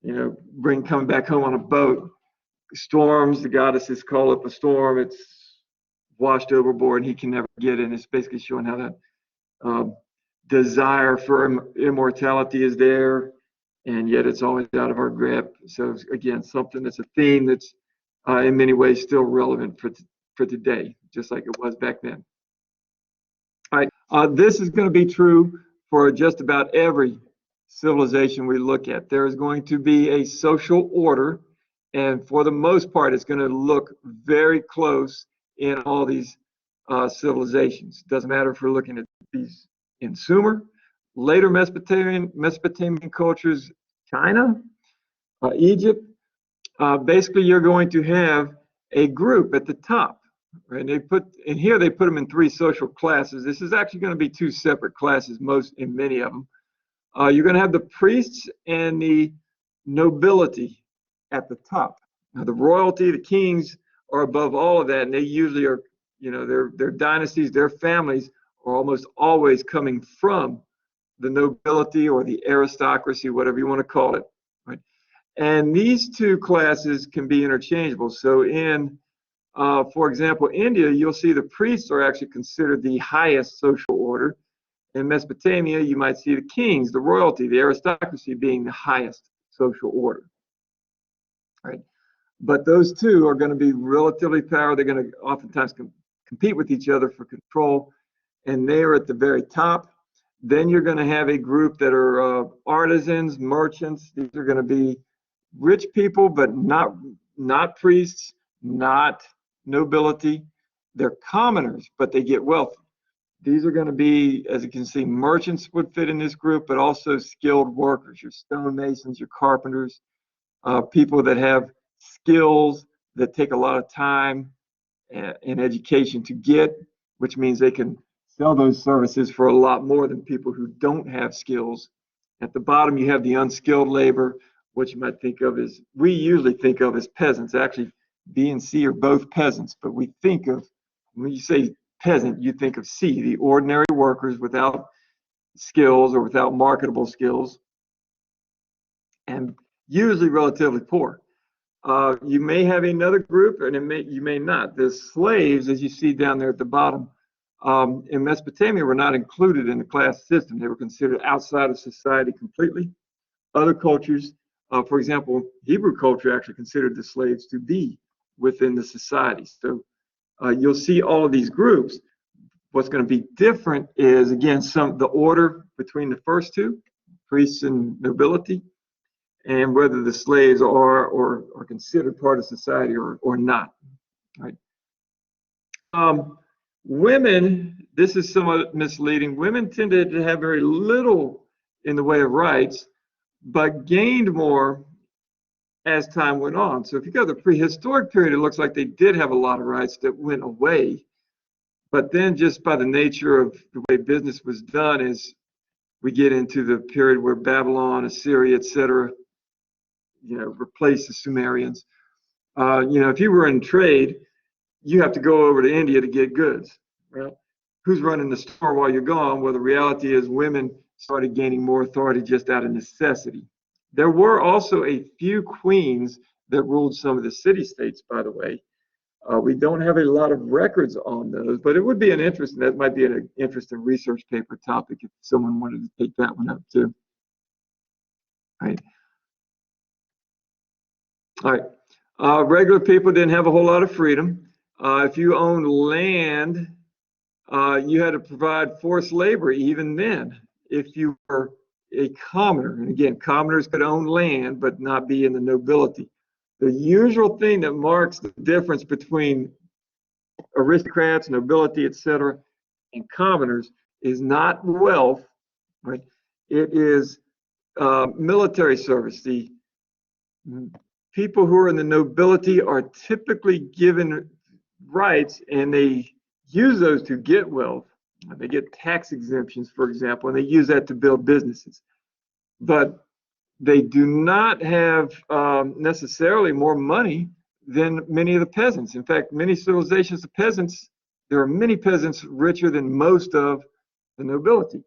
coming back home on a boat. Storms, the goddesses call up a storm. It's washed overboard, and he can never get in. It's basically showing how that um, desire for immortality is there, and yet it's always out of our grip. So again, something that's a theme that's in many ways still relevant for today, just like it was back then. All right, this is going to be true for just about every civilization we look at. There is going to be a social order, and for the most part, it's going to look very close in all these civilizations. Doesn't matter if we're looking at these in Sumer, later Mesopotamian cultures, China, Egypt. Basically, you're going to have a group at the top. Right? They put them in three social classes. This is actually going to be two separate classes, in many of them. You're going to have the priests and the nobility at the top. Now, the royalty, the kings, are above all of that, and they usually are, their dynasties, their families are almost always coming from the nobility or the aristocracy, whatever you want to call it. Right? And these two classes can be interchangeable. So for example, India, you'll see the priests are actually considered the highest social order. In Mesopotamia, you might see the kings, the royalty, the aristocracy being the highest social order. Right? But those two are going to be relatively powerful. They're going to oftentimes compete with each other for control, and they are at the very top. Then you're going to have a group that are artisans, merchants. These are going to be rich people, but not priests, not nobility. They're commoners, but they get wealthy. These are going to be, as you can see, merchants would fit in this group, but also skilled workers, your stonemasons, your carpenters, people that have skills that take a lot of time and education to get, which means they can sell those services for a lot more than people who don't have skills. At the bottom, you have the unskilled labor, what you might think of as, we usually think of as peasants. Actually, B and C are both peasants, but we think of, when you say peasant, you think of C, the ordinary workers without skills or without marketable skills, and usually relatively poor. You may have another group, and you may not. The slaves, as you see down there at the bottom, in Mesopotamia were not included in the class system. They were considered outside of society completely. Other cultures, for example, Hebrew culture actually considered the slaves to be within the society. So you'll see all of these groups. What's going to be different is, again, the order between the first two, priests and nobility, and whether the slaves are considered part of society or not. Right? Women, this is somewhat misleading. Women tended to have very little in the way of rights, but gained more as time went on. So if you go to the prehistoric period, it looks like they did have a lot of rights that went away. But then just by the nature of the way business was done, as we get into the period where Babylon, Assyria, etc., replaced the Sumerians. If you were in trade, you have to go over to India to get goods. Well, who's running the store while you're gone? Well, the reality is women started gaining more authority just out of necessity. There were also a few queens that ruled some of the city-states, by the way. We don't have a lot of records on those, but it would be that might be an interesting research paper topic if someone wanted to take that one up too. Right. All right. Regular people didn't have a whole lot of freedom. If you owned land, you had to provide forced labor even then. If you were a commoner, and again, commoners could own land but not be in the nobility. The usual thing that marks the difference between aristocrats, nobility, etc., and commoners is not wealth, right? It is military service. The people who are in the nobility are typically given rights, and they use those to get wealth. They get tax exemptions, for example, and they use that to build businesses. But they do not have necessarily more money than many of the peasants. In fact, many civilizations of peasants, there are many peasants richer than most of the nobility.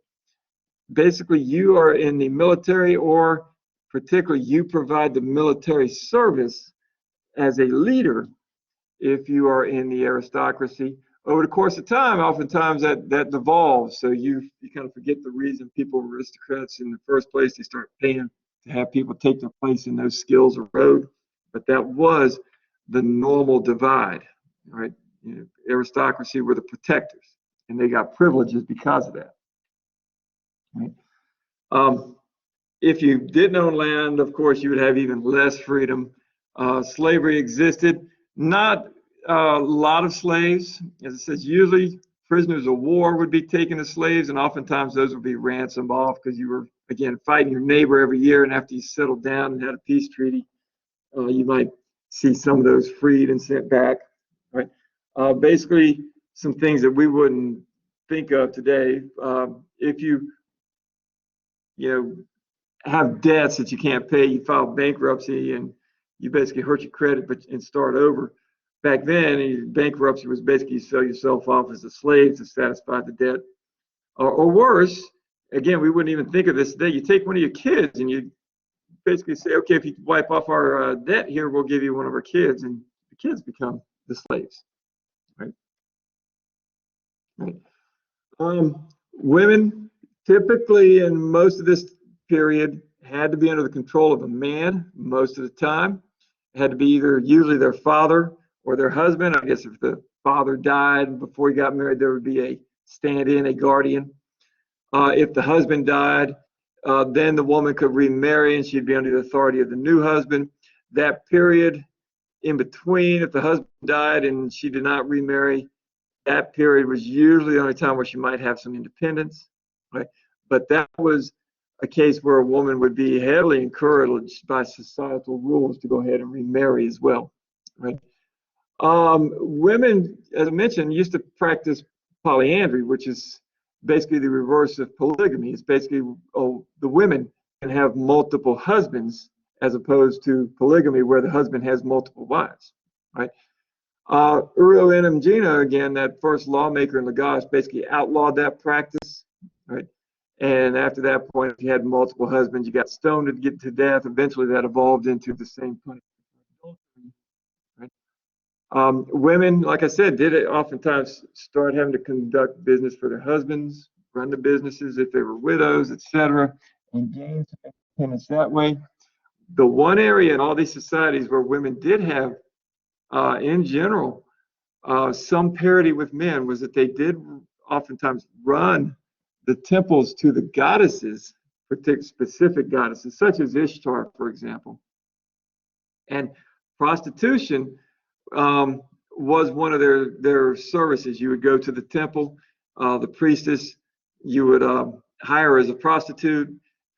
Basically, you are in the military or particularly you provide the military service as a leader if you are in the aristocracy. Over the course of time, oftentimes that devolves. So you kind of forget the reason people were aristocrats in the first place. They start paying to have people take their place and those skills erode. But that was the normal divide, right? You know, aristocracy were the protectors, and they got privileges because of that. Right? If you didn't own land, of course, you would have even less freedom. Slavery existed, not a lot of slaves. As it says, usually prisoners of war would be taken as slaves, and oftentimes those would be ransomed off because you were, again, fighting your neighbor every year, and after you settled down and had a peace treaty, you might see some of those freed and sent back. Right? Basically, some things that we wouldn't think of today. If you know, have debts that you can't pay, you file bankruptcy, and you basically hurt your credit and start over. Back then, bankruptcy was basically you sell yourself off as a slave to satisfy the debt. Or worse, again, we wouldn't even think of this today. You take one of your kids and you basically say, okay, if you wipe off our debt here, we'll give you one of our kids, and the kids become the slaves. Right? Right. Women, typically in most of this period, had to be under the control of a man most of the time. It had to be either usually their father or their husband. I guess if the father died before he got married, there would be a stand-in, a guardian. If the husband died, then the woman could remarry and she'd be under the authority of the new husband. That period in between, if the husband died and she did not remarry, that period was usually the only time where she might have some independence. Right? But that was a case where a woman would be heavily encouraged by societal rules to go ahead and remarry as well. Right? Women, as I mentioned, used to practice polyandry, which is basically the reverse of polygamy. It's basically the women can have multiple husbands as opposed to polygamy, where the husband has multiple wives. Right? Uriel Enumgina, again, that first lawmaker in Lagos, basically outlawed that practice. Right? And after that point, if you had multiple husbands, you got stoned to get to death. Eventually, that evolved into the same punishment. Right? Women, like I said, did oftentimes start having to conduct business for their husbands, run the businesses if they were widows, etc., and gain some independence that way. The one area in all these societies where women did have, in general, some parity with men was that they did oftentimes run the temples to the goddesses, particular specific goddesses, such as Ishtar, for example. And prostitution was one of their services. You would go to the temple, the priestess, you would hire as a prostitute,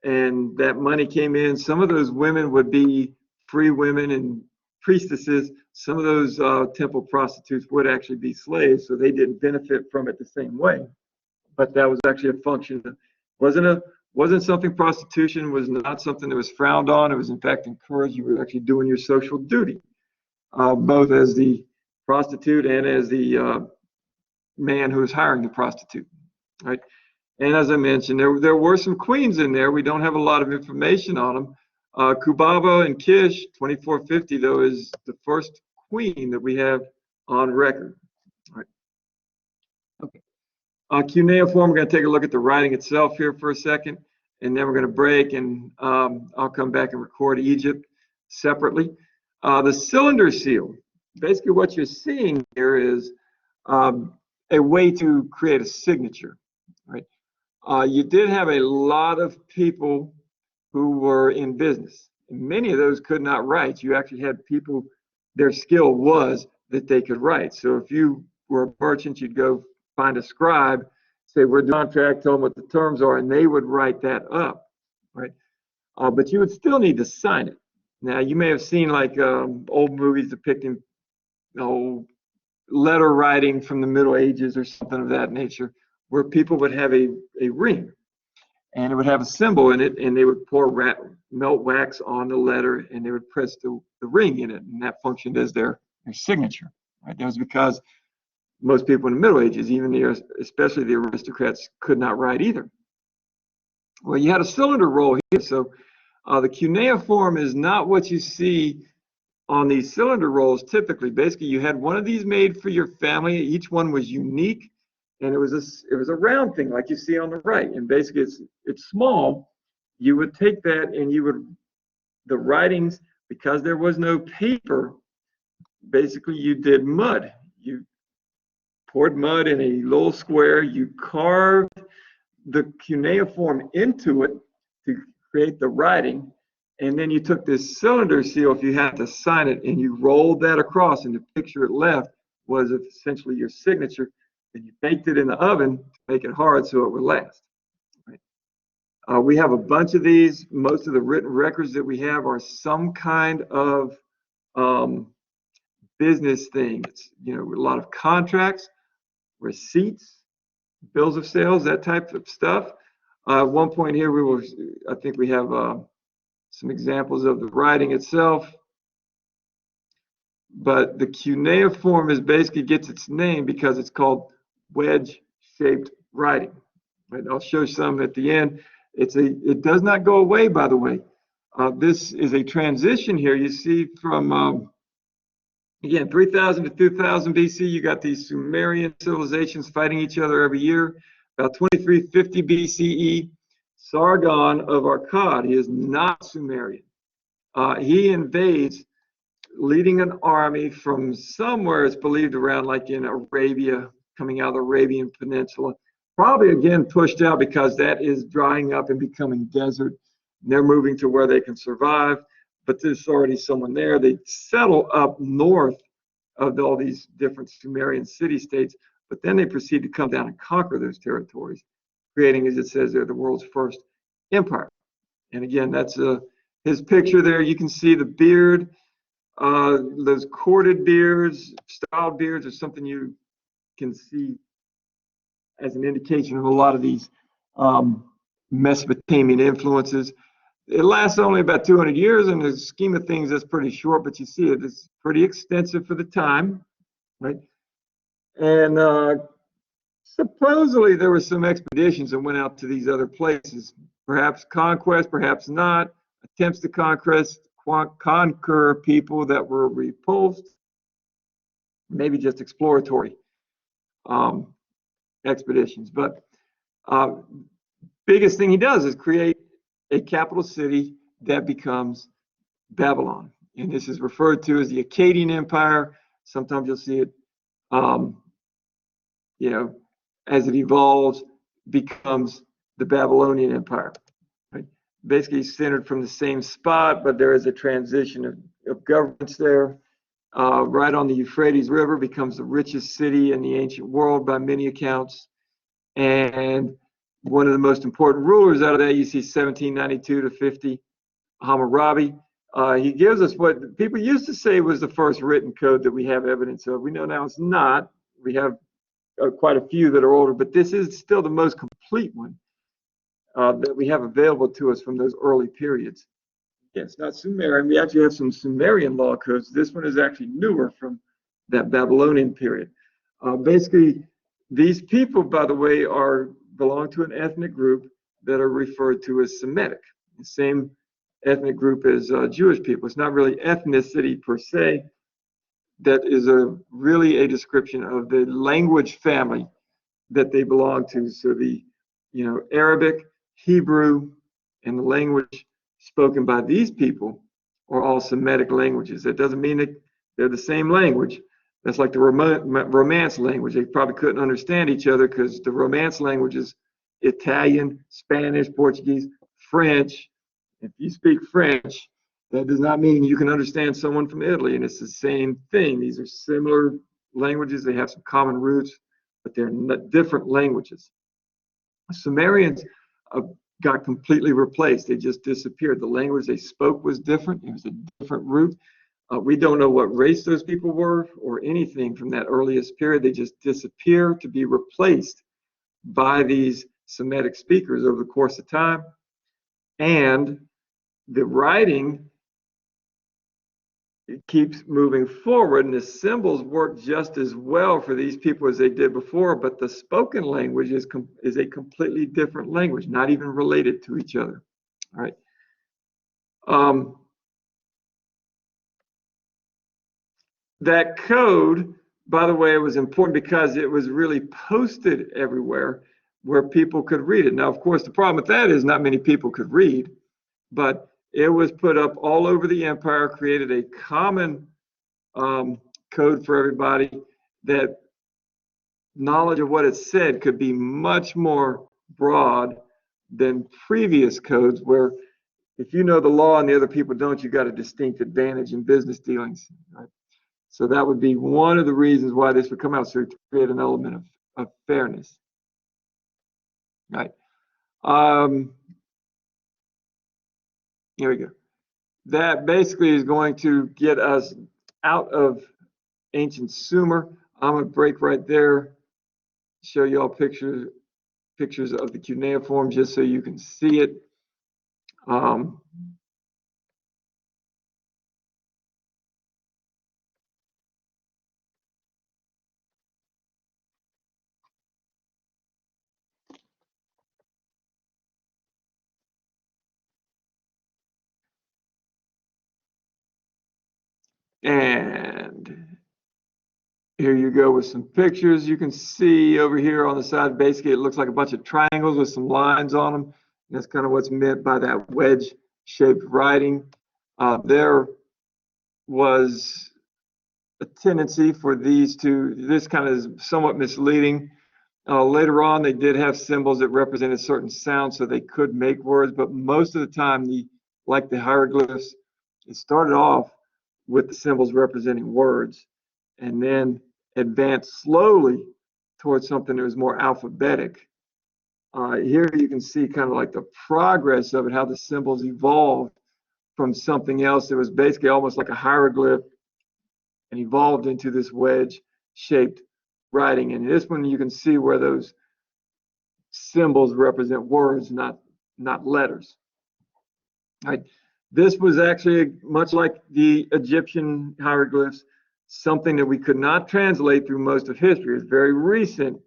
and that money came in. Some of those women would be free women and priestesses. Some of those temple prostitutes would actually be slaves, so they didn't benefit from it the same way. But that was actually a function. Wasn't something. Prostitution was not something that was frowned on. It was in fact encouraged. You were actually doing your social duty, both as the prostitute and as the man who was hiring the prostitute. Right. And as I mentioned, there were some queens in there. We don't have a lot of information on them. Kubaba and Kish, 2450, though, is the first queen that we have on record. All right. Okay. Cuneiform, we're going to take a look at the writing itself here for a second, and then we're going to break, and I'll come back and record Egypt separately. The cylinder seal, basically what you're seeing here is a way to create a signature. Right? You did have a lot of people who were in business. And many of those could not write. You actually had people, their skill was that they could write. So if you were a merchant, you'd go find a scribe, say, we're doing a contract, tell them what the terms are, and they would write that up, right? But you would still need to sign it. Now, you may have seen like old movies depicting letter writing from the Middle Ages or something of that nature, where people would have a ring, and it would have a symbol in it, and they would pour melt wax on the letter, and they would press the ring in it, and that functioned as their signature. Right? That was because most people in the Middle Ages, especially the aristocrats, could not write either. Well, you had a cylinder roll here, so The cuneiform is not what you see on these cylinder rolls typically. Basically, you had one of these made for your family. Each one was unique, and it was a round thing like you see on the right. And basically, it's small. You would take that and you would the writings, because there was no paper. Basically, you did mud. You poured mud in a little square. You carved the cuneiform into it to create the writing. And then you took this cylinder seal, if you had to sign it, and you rolled that across, and the picture it left was essentially your signature. And you baked it in the oven to make it hard so it would last. Right? We have a bunch of these. Most of the written records that we have are some kind of business thing. It's, a lot of contracts, receipts, bills of sales, that type of stuff. At one point here, I think we have some examples of the writing itself. But the cuneiform basically gets its name because it's called wedge-shaped writing. Right? I'll show some at the end. It does not go away, by the way. This is a transition here. You see from again, 3000 to 2000 BC, you got these Sumerian civilizations fighting each other every year. About 2350 BCE, Sargon of Akkad, he is not Sumerian. He invades, leading an army from somewhere, it's believed around like in Arabia, coming out of the Arabian Peninsula. Probably again pushed out because that is drying up and becoming desert. And they're moving to where they can survive. But there's already someone there. They settle up north of all these different Sumerian city-states, but then they proceed to come down and conquer those territories, creating, as it says there, the world's first empire. And again, that's his picture there. You can see the beard. Those corded beards, styled beards, are something you can see as an indication of a lot of these Mesopotamian influences. It lasts only about 200 years. In the scheme of things, that's pretty short, but you see it's pretty extensive for the time, right? And supposedly there were some expeditions that went out to these other places, perhaps conquest, perhaps not, attempts to conquer people that were repulsed, maybe just exploratory expeditions. But biggest thing he does is create a capital city that becomes Babylon. And this is referred to as the Akkadian Empire. Sometimes you'll see it, as it evolves, becomes the Babylonian Empire. Right? Basically centered from the same spot, but there is a transition of governments there. Right on the Euphrates River, becomes the richest city in the ancient world by many accounts. And one of the most important rulers out of that, you see 1792 to 50, Hammurabi. He gives us what people used to say was the first written code that we have evidence of. We know now it's not. We have quite a few that are older, but this is still the most complete one that we have available to us from those early periods. Yeah, it's not Sumerian. We actually have some Sumerian law codes. This one is actually newer from that Babylonian period. Basically, these people, by the way, belong to an ethnic group that are referred to as Semitic, the same ethnic group as Jewish people. It's not really ethnicity per se. That is really a description of the language family that they belong to. So the Arabic, Hebrew, and the language spoken by these people are all Semitic languages. That doesn't mean that they're the same language. That's like the Romance language. They probably couldn't understand each other because the Romance language is Italian, Spanish, Portuguese, French. If you speak French, that does not mean you can understand someone from Italy, and it's the same thing. These are similar languages. They have some common roots, but they're different languages. Sumerians got completely replaced. They just disappeared. The language they spoke was different. It was a different root. We don't know what race those people were or anything from that earliest period. They just disappear to be replaced by these Semitic speakers over the course of time. And the writing, it keeps moving forward, and the symbols work just as well for these people as they did before, but the spoken language is a completely different language, not even related to each other. All right. That code, by the way, was important because it was really posted everywhere where people could read it. Now, of course, the problem with that is not many people could read, but it was put up all over the empire, created a common code for everybody, that knowledge of what it said could be much more broad than previous codes, where if you know the law and the other people don't, you got a distinct advantage in business dealings. Right? So that would be one of the reasons why this would come out, so to create an element of fairness. Right. Here we go. That basically is going to get us out of ancient Sumer. I'm going to break right there, show you all pictures of the cuneiform just so you can see it. And here you go with some pictures. You can see over here on the side, basically it looks like a bunch of triangles with some lines on them. That's kind of what's meant by that wedge-shaped writing. There was a tendency for this kind of is somewhat misleading. Later on, they did have symbols that represented certain sounds, so they could make words, but most of the time, like the hieroglyphs, it started off with the symbols representing words, and then advanced slowly towards something that was more alphabetic. Here you can see kind of like the progress of it, how the symbols evolved from something else that was basically almost like a hieroglyph and evolved into this wedge-shaped writing. And this one you can see where those symbols represent words, not letters. Right. This was actually much like the Egyptian hieroglyphs, something that we could not translate through most of history. It's very recent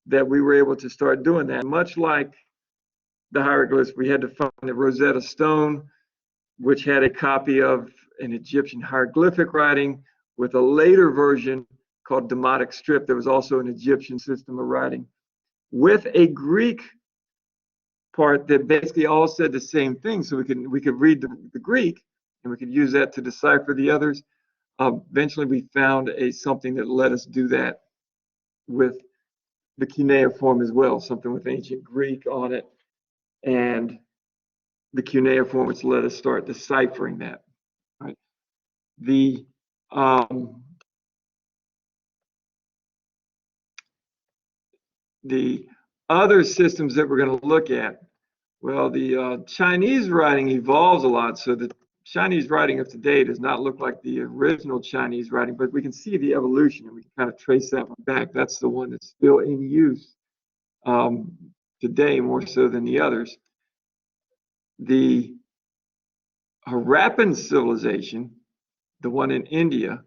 that we were able to start doing that. Much like the hieroglyphs, we had to find the Rosetta Stone, which had a copy of an Egyptian hieroglyphic writing with a later version called Demotic Script. There was also an Egyptian system of writing with a Greek part that basically all said the same thing. So we could read the Greek and we could use that to decipher the others. Eventually, we found something that let us do that with the cuneiform as well, something with ancient Greek on it, and the cuneiform, which let us start deciphering that. Right. The other systems that we're going to look at, well, the Chinese writing evolves a lot, so the Chinese writing of today does not look like the original Chinese writing, but we can see the evolution and we can kind of trace that one back. That's the one that's still in use today more so than the others. The Harappan civilization, the one in India,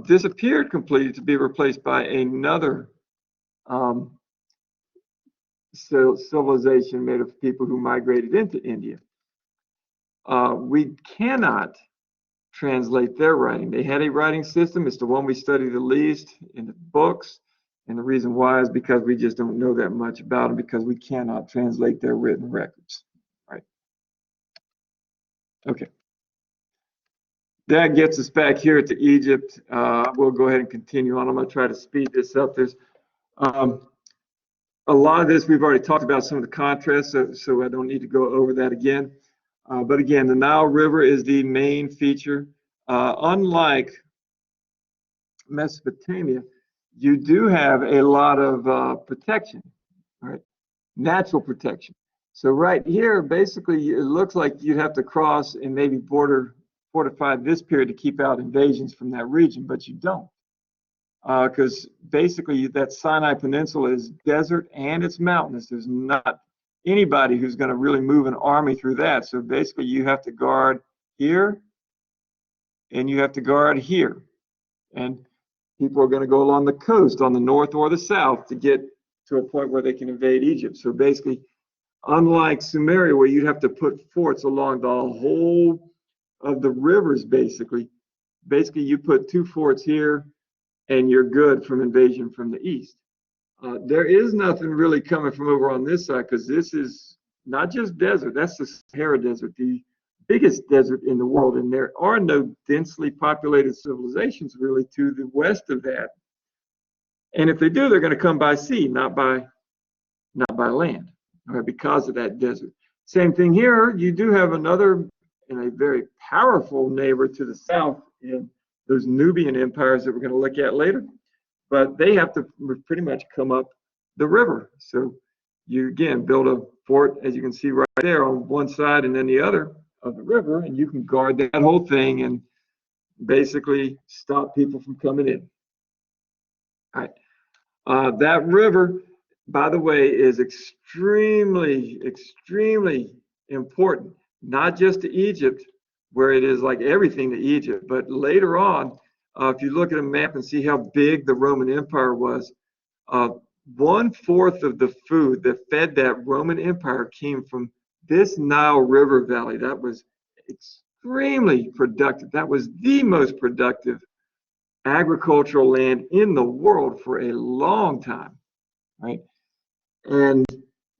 disappeared completely to be replaced by another civilization made of people who migrated into India. We cannot translate their writing. They had a writing system. It's the one we study the least in the books. And the reason why is because we just don't know that much about them, because we cannot translate their written records. Right. Okay. That gets us back here to Egypt. We'll go ahead and continue on. I'm going to try to speed this up. There's a lot of this we've already talked about, some of the contrasts, so I don't need to go over that again. But again, the Nile River is the main feature. Unlike Mesopotamia, you do have a lot of protection, right? Natural protection. So right here, basically, it looks like you'd have to cross and maybe fortify this period to keep out invasions from that region, but you don't. Because basically that Sinai Peninsula is desert and it's mountainous. There's not anybody who's going to really move an army through that. So basically you have to guard here and you have to guard here. And people are going to go along the coast on the north or the south to get to a point where they can invade Egypt. So basically Unlike Sumeria, where you'd have to put forts along the whole of the rivers, basically. Basically, you put 2 forts here, and you're good from invasion from the east. There is nothing really coming from over on this side because this is not just desert. That's the Sahara Desert, the biggest desert in the world, and there are no densely populated civilizations really to the west of that. And if they do, they're going to come by sea, not by land, right, because of that desert. Same thing here. You do have another and a very powerful neighbor to the south in those Nubian empires that we're going to look at later. But they have to pretty much come up the river. So you, again, build a fort, as you can see right there, on one side and then the other of the river, and you can guard that whole thing and basically stop people from coming in. All right. That river, by the way, is extremely, extremely important, not just to Egypt, where it is like everything to Egypt, but later on, if you look at a map and see how big the Roman Empire was, 1/4 of the food that fed that Roman Empire came from this Nile River Valley. That was extremely productive. That was the most productive agricultural land in the world for a long time, right? And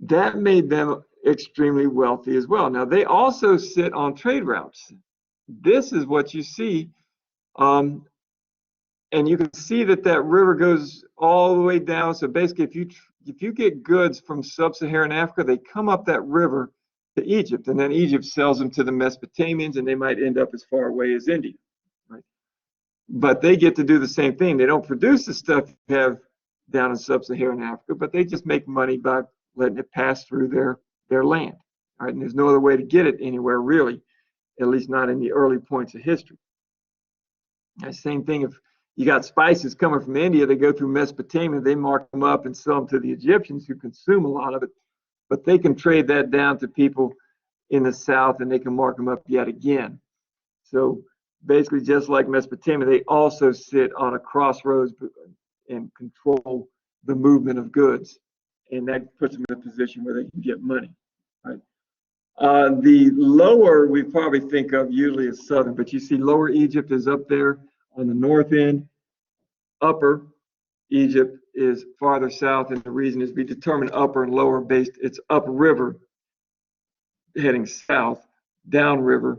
that made them extremely wealthy as well. Now, they also sit on trade routes. This is what you see. And you can see that that river goes all the way down. So basically, if you get goods from sub-Saharan Africa, they come up that river to Egypt, and then Egypt sells them to the Mesopotamians, and they might end up as far away as India, right? But they get to do the same thing. They don't produce the stuff you have down in sub-Saharan Africa, but they just make money by letting it pass through their land, right? And there's no other way to get it anywhere really, at least not in the early points of history. The same thing if you got spices coming from India, they go through Mesopotamia, they mark them up and sell them to the Egyptians who consume a lot of it, but they can trade that down to people in the south and they can mark them up yet again. So basically, just like Mesopotamia, they also sit on a crossroads and control the movement of goods, and that puts them in a position where they can get money, right? The lower we probably think of usually as southern, but you see Lower Egypt is up there on the north end. Upper Egypt is farther south, and the reason is we determine upper and lower based, it's upriver heading south, downriver,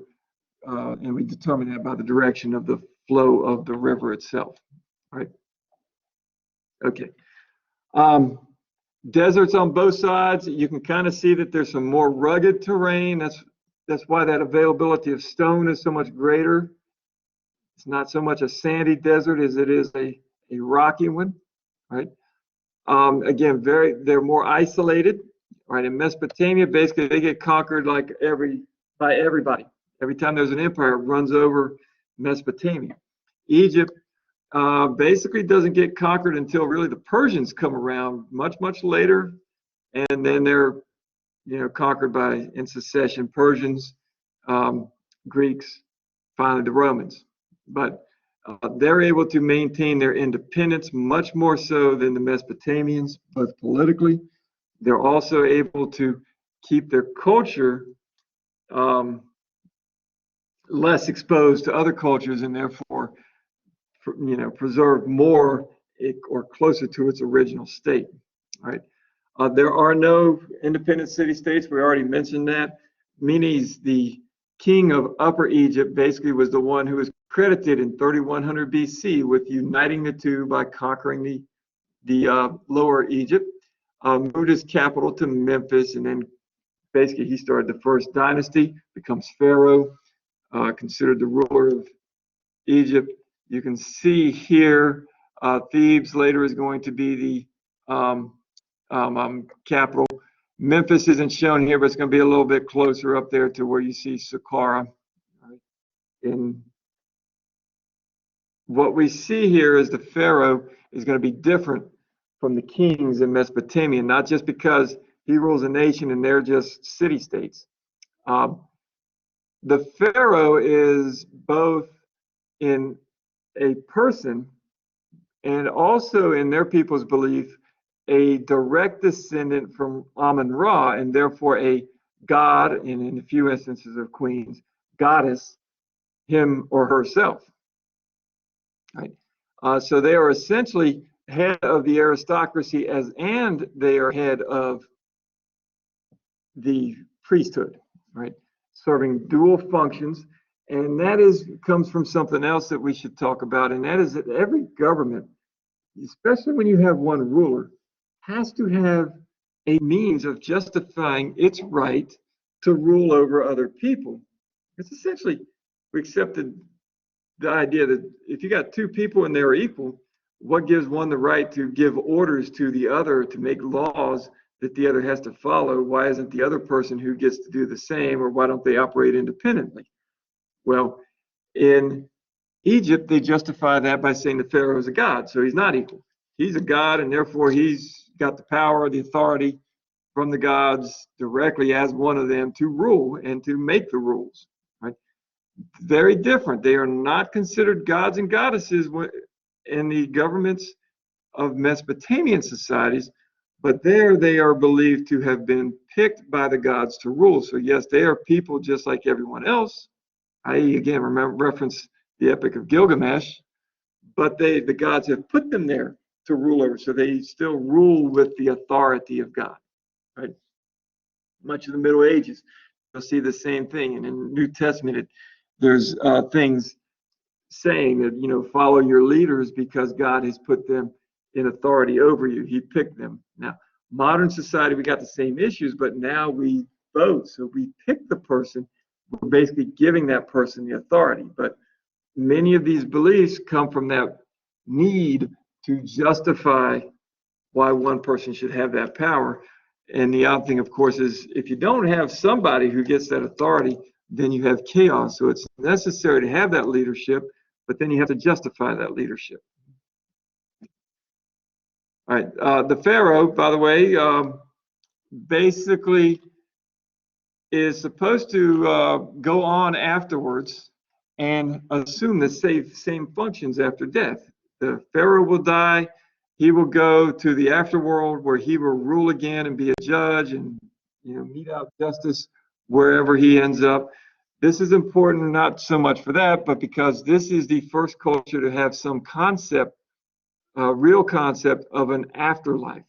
and we determine that by the direction of the flow of the river itself, right? Okay. Deserts on both sides. You can kind of see that there's some more rugged terrain. That's why that availability of stone is so much greater. It's not so much a sandy desert as it is a rocky one, right? Again, they're more isolated, right? In Mesopotamia, basically they get conquered like by everybody. Every time there's an empire, it runs over Mesopotamia. Egypt basically doesn't get conquered until really the Persians come around much, much later, and then they're, conquered by, in succession, Persians, Greeks, finally the Romans. But they're able to maintain their independence much more so than the Mesopotamians, both politically. They're also able to keep their culture less exposed to other cultures, and therefore preserve more or closer to its original state, right? There are no independent city-states. We already mentioned that. Menes, the king of Upper Egypt, basically was the one who was credited in 3100 BC with uniting the two by conquering the Lower Egypt, moved his capital to Memphis, and then basically he started the first dynasty, becomes pharaoh, considered the ruler of Egypt. You can see here, Thebes later is going to be the capital. Memphis isn't shown here, but it's going to be a little bit closer up there to where you see Saqqara. Right? And what we see here is the pharaoh is going to be different from the kings in Mesopotamia, not just because he rules a nation and they're just city-states. The pharaoh is both in a person and also in their people's belief a direct descendant from Amun-Ra, and therefore a god, and in a few instances of queens, goddess, him or herself. Right? So they are essentially head of the aristocracy and they are head of the priesthood, right? Serving dual functions. And that comes from something else that we should talk about, and that is that every government, especially when you have one ruler, has to have a means of justifying its right to rule over other people. It's essentially, we accepted the idea that if you got two people and they're equal, what gives one the right to give orders to the other to make laws that the other has to follow? Why isn't the other person who gets to do the same, or why don't they operate independently? Well, in Egypt, they justify that by saying the Pharaoh is a god, so he's not equal. He's a god, and therefore he's got the power, the authority from the gods directly as one of them to rule and to make the rules. Right? Very different. They are not considered gods and goddesses in the governments of Mesopotamian societies, but there they are believed to have been picked by the gods to rule. So yes, they are people just like everyone else. I again reference the Epic of Gilgamesh, but the gods have put them there to rule over, so they still rule with the authority of God. Right? Much of the Middle Ages, you'll see the same thing, and in the New Testament, there's things saying that follow your leaders because God has put them in authority over you. He picked them. Now, modern society, we got the same issues, but now we vote, so we pick the person. We're basically giving that person the authority. But many of these beliefs come from that need to justify why one person should have that power. And the odd thing, of course, is if you don't have somebody who gets that authority, then you have chaos. So it's necessary to have that leadership, but then you have to justify that leadership. All right. The Pharaoh, by the way, basically is supposed to go on afterwards and assume the same functions after death. The Pharaoh will die. He will go to the afterworld where he will rule again and be a judge and mete out justice wherever he ends up. This is important not so much for that, but because this is the first culture to have some concept, real concept of an afterlife.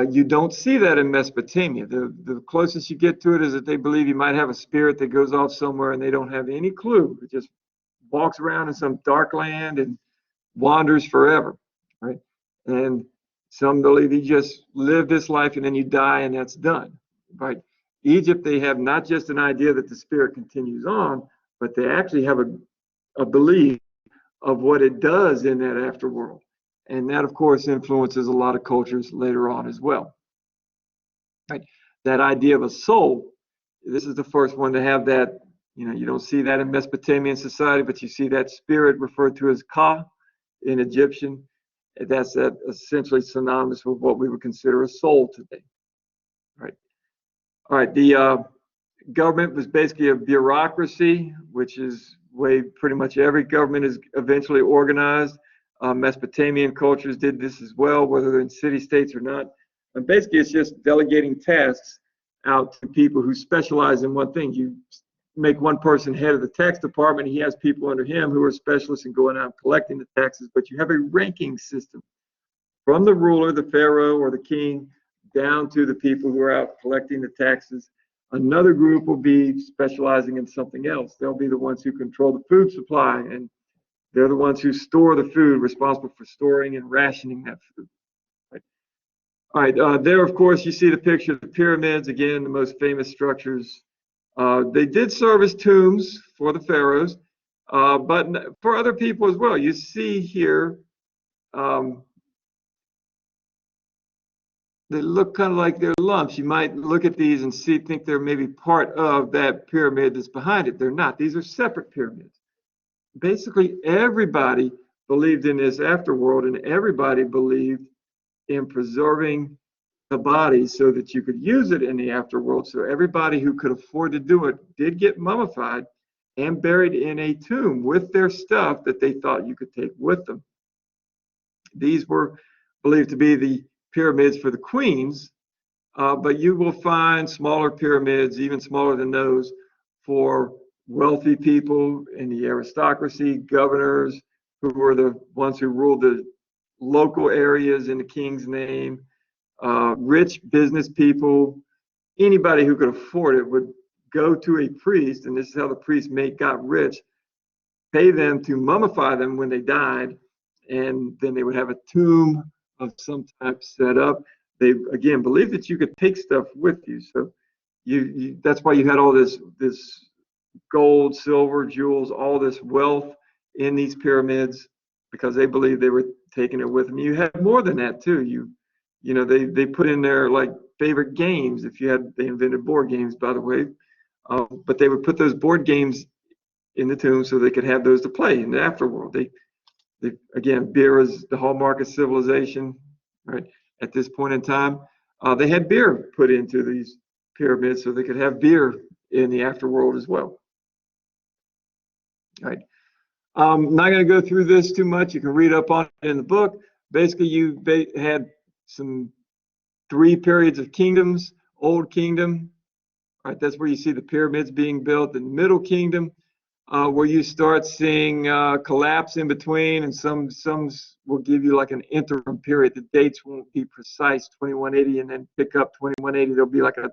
You don't see that in Mesopotamia. The closest you get to it is that they believe you might have a spirit that goes off somewhere and they don't have any clue. It just walks around in some dark land and wanders forever, right? And some believe you just live this life and then you die and that's done, right? Egypt, they have not just an idea that the spirit continues on, but they actually have a belief of what it does in that afterworld. And that, of course, influences a lot of cultures later on as well. Right? That idea of a soul, this is the first one to have that. You don't see that in Mesopotamian society, but you see that spirit referred to as Ka in Egyptian. That's essentially synonymous with what we would consider a soul today. Right? All right. The government was basically a bureaucracy, which is the way pretty much every government is eventually organized. Mesopotamian cultures did this as well, whether they're in city-states or not. And basically, it's just delegating tasks out to people who specialize in one thing. You make one person head of the tax department, he has people under him who are specialists in going out and collecting the taxes, but you have a ranking system from the ruler, the pharaoh or the king, down to the people who are out collecting the taxes. Another group will be specializing in something else. They'll be the ones who control the food supply, and they're the ones who store the food, responsible for storing and rationing that food. Right. All right, there, of course, you see the picture of the pyramids, again, the most famous structures. They did serve as tombs for the pharaohs, but for other people as well. You see here, they look kind of like they're lumps. You might look at these and think they're maybe part of that pyramid that's behind it. They're not. These are separate pyramids. Basically, everybody believed in this afterworld, and everybody believed in preserving the body so that you could use it in the afterworld. So everybody who could afford to do it did get mummified and buried in a tomb with their stuff that they thought you could take with them. These were believed to be the pyramids for the queens, but you will find smaller pyramids, even smaller than those, for wealthy people in the aristocracy, governors who were the ones who ruled the local areas in the king's name, rich business people, anybody who could afford it would go to a priest, and this is how the priest got rich, pay them to mummify them when they died, and then they would have a tomb of some type set up. They again believed that you could take stuff with you, so that's why you had all this gold, silver, jewels, all this wealth in these pyramids, because they believed they were taking it with them. You had more than that too. You know, they put in there like favorite games. If you had, they invented board games, by the way, but they would put those board games in the tomb so they could have those to play in the afterworld. They again, beer is the hallmark of civilization, right? At this point in time, they had beer put into these pyramids so they could have beer in the afterworld as well. All right. I'm not going to go through this too much. You can read up on it in the book. Basically, you had some 3 periods of kingdoms. Old Kingdom, right? That's where you see the pyramids being built. The Middle Kingdom, where you start seeing collapse in between, and some will give you like an interim period. The dates won't be precise, 2180, and then pick up 2180. There'll be like a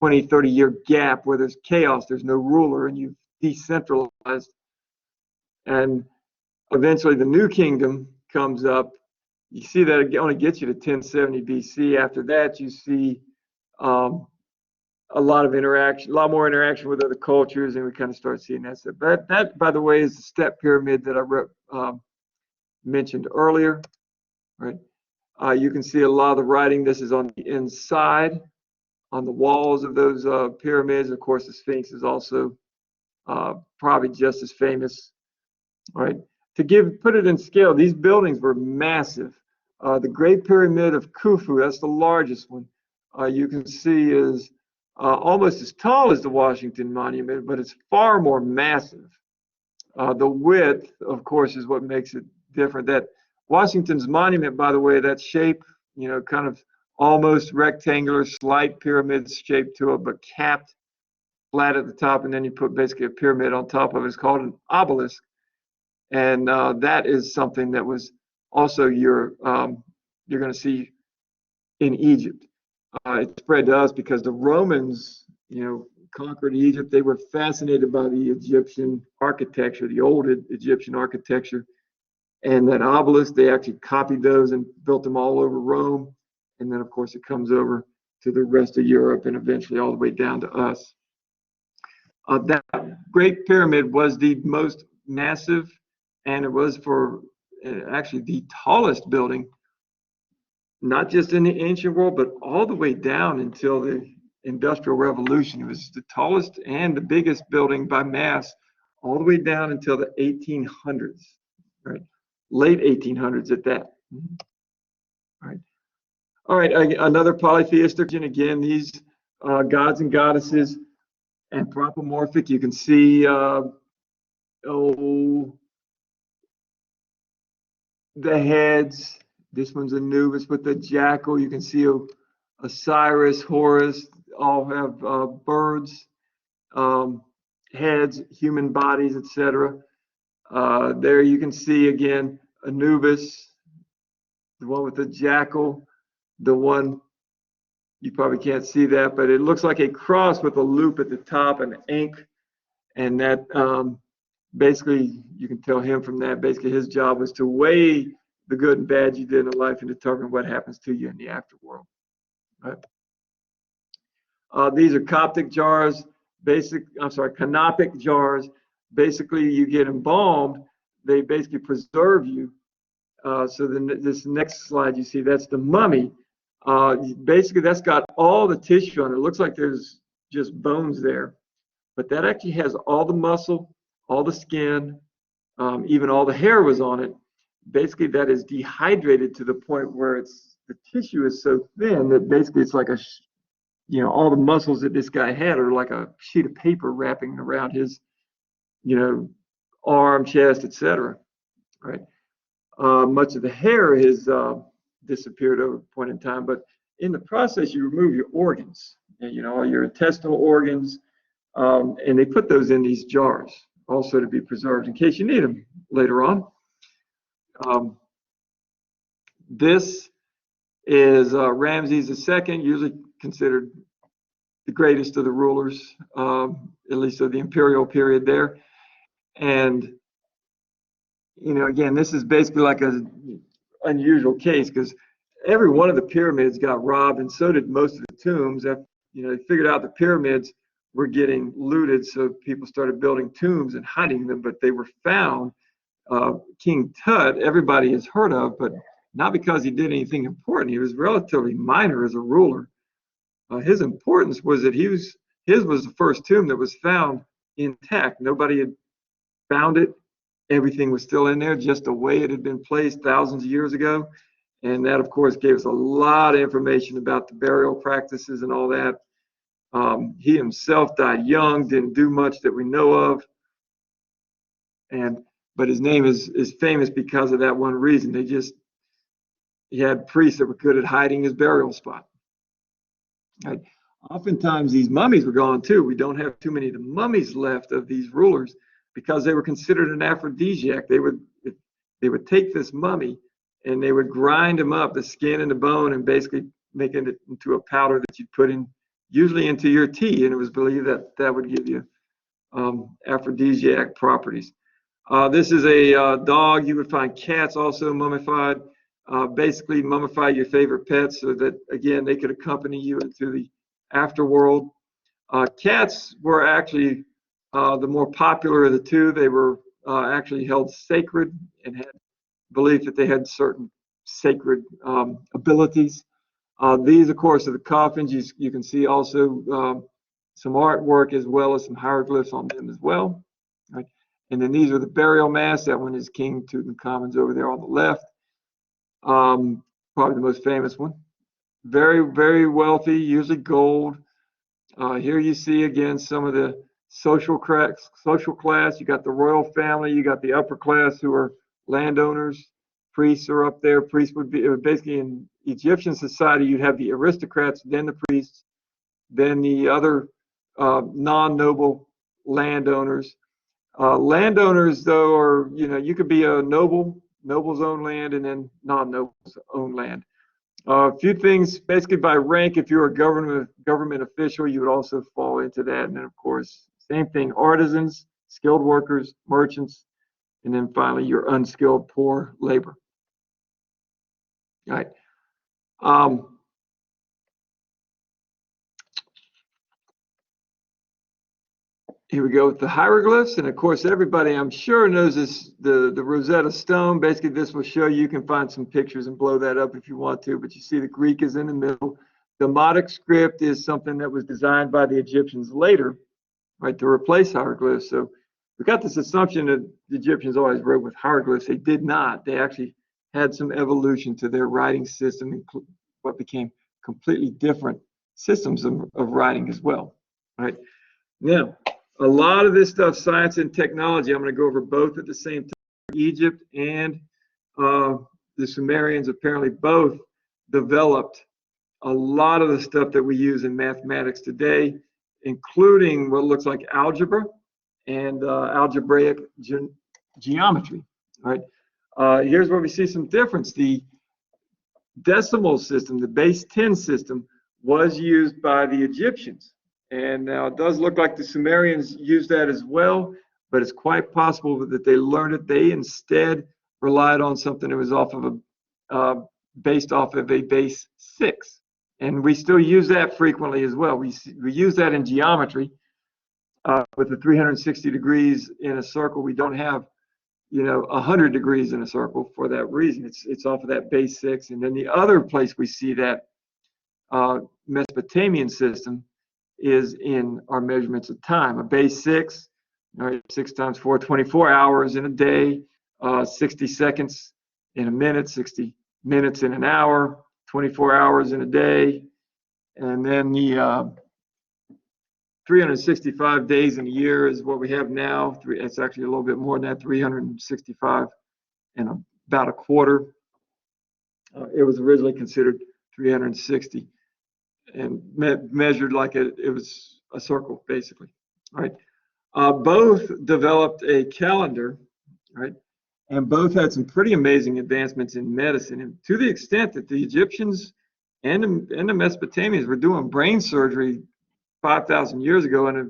20, 30-year gap where there's chaos, there's no ruler, and you've decentralized. And eventually the New Kingdom comes up. You see that it only gets you to 1070 BC. After that, you see a lot of interaction, a lot more interaction with other cultures, and we kind of start seeing that stuff. But that, by the way, is the step pyramid that I mentioned earlier, right? You can see a lot of the writing. This is on the inside, on the walls of those pyramids. Of course, the Sphinx is also probably just as famous, right? To put it in scale, these buildings were massive. The Great Pyramid of Khufu, that's the largest one, you can see is almost as tall as the Washington Monument, but it's far more massive. The width, of course, is what makes it different. That Washington's Monument, by the way, that shape, you know, kind of almost rectangular, slight pyramid shape to it, but capped flat at the top, and then you put basically a pyramid on top of it. It's called an obelisk. And that is something that was also you're going to see in Egypt. It spread to us because the Romans, you know, conquered Egypt. They were fascinated by the Egyptian architecture, the old Egyptian architecture, and that obelisk. They actually copied those and built them all over Rome, and then of course it comes over to the rest of Europe and eventually all the way down to us. That Great Pyramid was the most massive, and it was for actually the tallest building, not just in the ancient world, but all the way down until the Industrial Revolution. It was the tallest and the biggest building by mass all the way down until the 1800s, right? Late 1800s at that. All right, another polytheistic, and again, these gods and goddesses, anthropomorphic. You can see, the heads. This one's Anubis with the jackal. You can see Osiris, Horus, all have birds, heads, human bodies, etc. There you can see again Anubis, the one with the jackal, the one you probably can't see that, but it looks like a cross with a loop at the top and ink, and that basically you can tell him from that. Basically, his job was to weigh the good and bad you did in life and determine what happens to you in the afterworld. Right? These are Coptic jars, canopic jars. Basically, you get embalmed, they basically preserve you. So then this next slide you see, that's the mummy. Basically, that's got all the tissue on it. It looks like there's just bones there, but that actually has all the muscle, all the skin, even all the hair was on it. Basically, that is dehydrated to the point where the tissue is so thin that basically it's like all the muscles that this guy had are like a sheet of paper wrapping around his, arm, chest, etc. Right. Much of the hair is disappeared over a point in time. But in the process, you remove your organs, and, all your intestinal organs, and they put those in these jars also to be preserved in case you need them later on. This is Ramses II, usually considered the greatest of the rulers, at least of the imperial period there. And, again, this is basically like an unusual case because every one of the pyramids got robbed, and so did most of the tombs. They figured out the pyramids were getting looted, so people started building tombs and hiding them, but they were found. King Tut, everybody has heard of, but not because he did anything important. He was relatively minor as a ruler. His importance was that his was the first tomb that was found intact. Nobody had found it. Everything was still in there, just the way it had been placed thousands of years ago. And that, of course, gave us a lot of information about the burial practices and all that. He himself died young, didn't do much that we know of. But his name is famous because of that one reason. He had priests that were good at hiding his burial spot. Right. Oftentimes these mummies were gone too. We don't have too many of the mummies left of these rulers because they were considered an aphrodisiac. They would take this mummy and they would grind him up, the skin and the bone, and basically making it into a powder that you'd put in, usually into your tea, and it was believed that that would give you aphrodisiac properties. This is a dog. You would find cats also mummified. Basically mummify your favorite pets so that, again, they could accompany you into the afterworld. Cats were actually the more popular of the two. They were actually held sacred and had belief that they had certain sacred abilities. These, of course, are the coffins. You can see also some artwork as well as some hieroglyphs on them as well. Right? And then these are the burial masks. That one is King Tutankhamun's over there on the left. Probably the most famous one. Very, very wealthy, usually gold. Here you see again some of the social class. You got the royal family. You got the upper class who are landowners. Priests are up there. Priests would be basically in Egyptian society. You'd have the aristocrats, then the priests, then the other non-noble landowners. Landowners, though, are you could be a noble's own land, and then non-noble's own land. A few things, basically by rank. If you're a government official, you would also fall into that. And then, of course, same thing: artisans, skilled workers, merchants, and then finally your unskilled poor labor. All right. Here we go with the hieroglyphs, and of course everybody I'm sure knows this, the Rosetta Stone. Basically this will show you can find some pictures and blow that up if you want to, but you see the Greek is in the middle. The Demotic script is something that was designed by the Egyptians later, right, to replace hieroglyphs. So we got this assumption that the Egyptians always wrote with hieroglyphs. They did not. They actually had some evolution to their writing system, what became completely different systems of writing as well, right? Now, a lot of this stuff, science and technology, I'm going to go over both at the same time. Egypt and the Sumerians apparently both developed a lot of the stuff that we use in mathematics today, including what looks like algebra and algebraic geometry. Right? Here's where we see some difference. The decimal system, the base 10 system, was used by the Egyptians. And now it does look like the Sumerians used that as well, but it's quite possible that they learned it. They instead relied on something that was based off of a base 6. And we still use that frequently as well. We use that in geometry with the 360 degrees in a circle. We don't have 100 degrees in a circle for that reason. It's off of that base 6. And then the other place we see that Mesopotamian system is in our measurements of time. A base 6, all right, 6 times 4, 24 hours in a day, 60 seconds in a minute, 60 minutes in an hour, 24 hours in a day, and then the 365 days in a year is what we have now. It's actually a little bit more than that, 365 and about a quarter. It was originally considered 360 and measured like it was a circle, basically. All right. Both developed a calendar, right? And both had some pretty amazing advancements in medicine, and to the extent that the Egyptians and the Mesopotamians were doing brain surgery 5,000 years ago, and it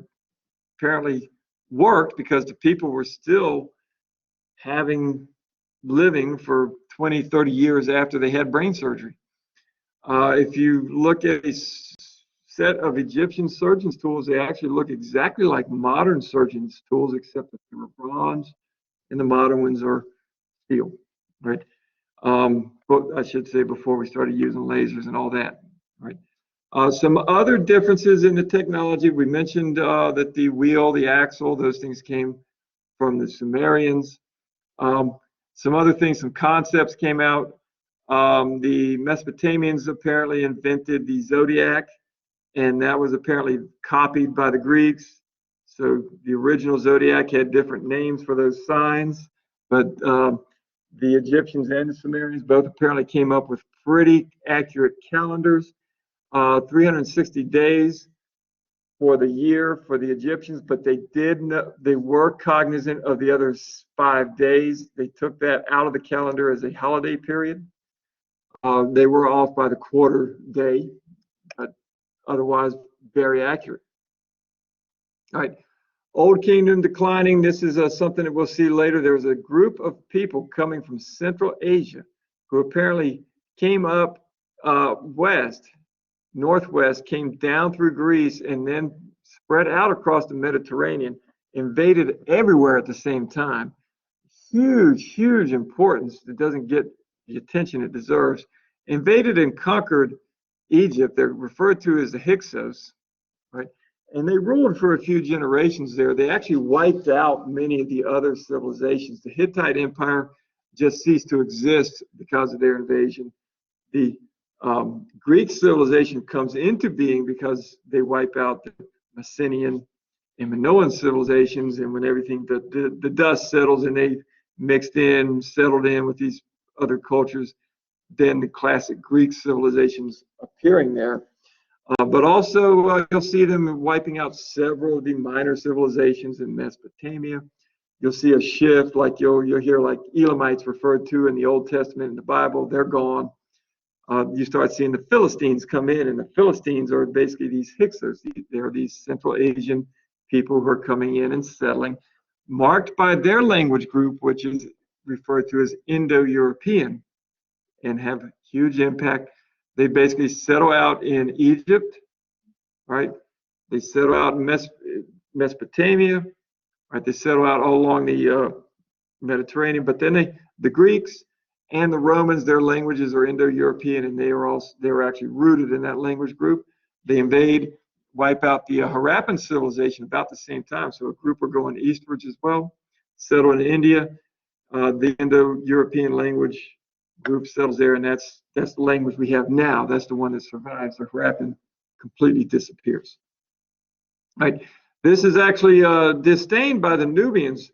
apparently worked because the people were still living for 20, 30 years after they had brain surgery. If you look at a set of Egyptian surgeons' tools, they actually look exactly like modern surgeons' tools, except that they were bronze and the modern ones are steel, right? But I should say before we started using lasers and all that, right? Some other differences in the technology, we mentioned that the wheel, the axle, those things came from the Sumerians. Some other things, some concepts came out. The Mesopotamians apparently invented the zodiac, and that was apparently copied by the Greeks. So the original zodiac had different names for those signs, but the Egyptians and the Sumerians both apparently came up with pretty accurate calendars. 360 days for the year for the Egyptians, but they were cognizant of the other 5 days. They took that out of the calendar as a holiday period. They were off by the quarter day, but otherwise very accurate. All right, Old Kingdom declining. This is something that we'll see later. There was a group of people coming from Central Asia who apparently came up northwest, came down through Greece, and then spread out across the Mediterranean, invaded everywhere at the same time. Huge, huge importance that doesn't get the attention it deserves. Invaded and conquered Egypt. They're referred to as the Hyksos, right? And they ruled for a few generations there. They actually wiped out many of the other civilizations. The Hittite Empire just ceased to exist because of their invasion. The Greek civilization comes into being because they wipe out the Mycenaean and Minoan civilizations, and when everything, the dust settles and they settled in with these other cultures, then the classic Greek civilizations appearing there. But also you'll see them wiping out several of the minor civilizations in Mesopotamia. You'll see a shift, like you'll hear like Elamites referred to in the Old Testament in the Bible. They're gone. You start seeing the Philistines come in, and the Philistines are basically these Hyksos. They're these Central Asian people who are coming in and settling, marked by their language group, which is referred to as Indo-European, and have huge impact. They basically settle out in Egypt, right? They settle out in Mesopotamia, right? They settle out all along the Mediterranean, but then the Greeks and the Romans, their languages are Indo-European, and they're actually rooted in that language group. They invade, wipe out the Harappan civilization about the same time. So a group are going eastwards as well, settle in India. The Indo-European language group settles there, and that's the language we have now. That's the one that survives. The Harappan completely disappears. Right. This is actually disdained by the Nubians,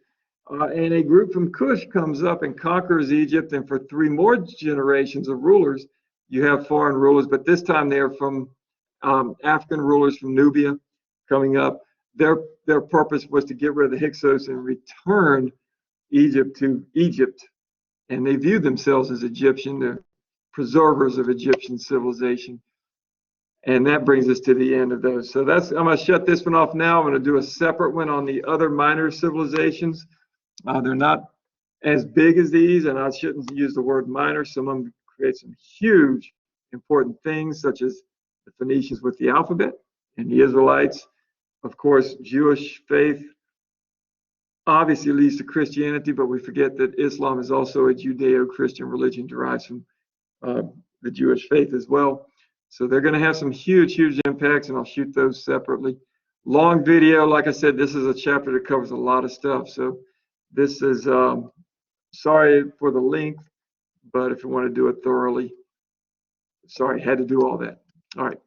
and a group from Kush comes up and conquers Egypt, and for 3 more generations of rulers, you have foreign rulers, but this time they're from African rulers from Nubia coming up. Their purpose was to get rid of the Hyksos and return Egypt to Egypt, and they viewed themselves as Egyptian. They're preservers of Egyptian civilization. And that brings us to the end of those. So I'm going to shut this one off now. I'm going to do a separate one on the other minor civilizations. They're not as big as these, and I shouldn't use the word minor. Some of them create some huge, important things, such as the Phoenicians with the alphabet and the Israelites. Of course, Jewish faith obviously leads to Christianity, but we forget that Islam is also a Judeo-Christian religion, derives from the Jewish faith as well. So they're going to have some huge, huge impacts, and I'll shoot those separately. Long video, like I said, this is a chapter that covers a lot of stuff. So this is, sorry for the length, but if you want to do it thoroughly, sorry, had to do all that. All right.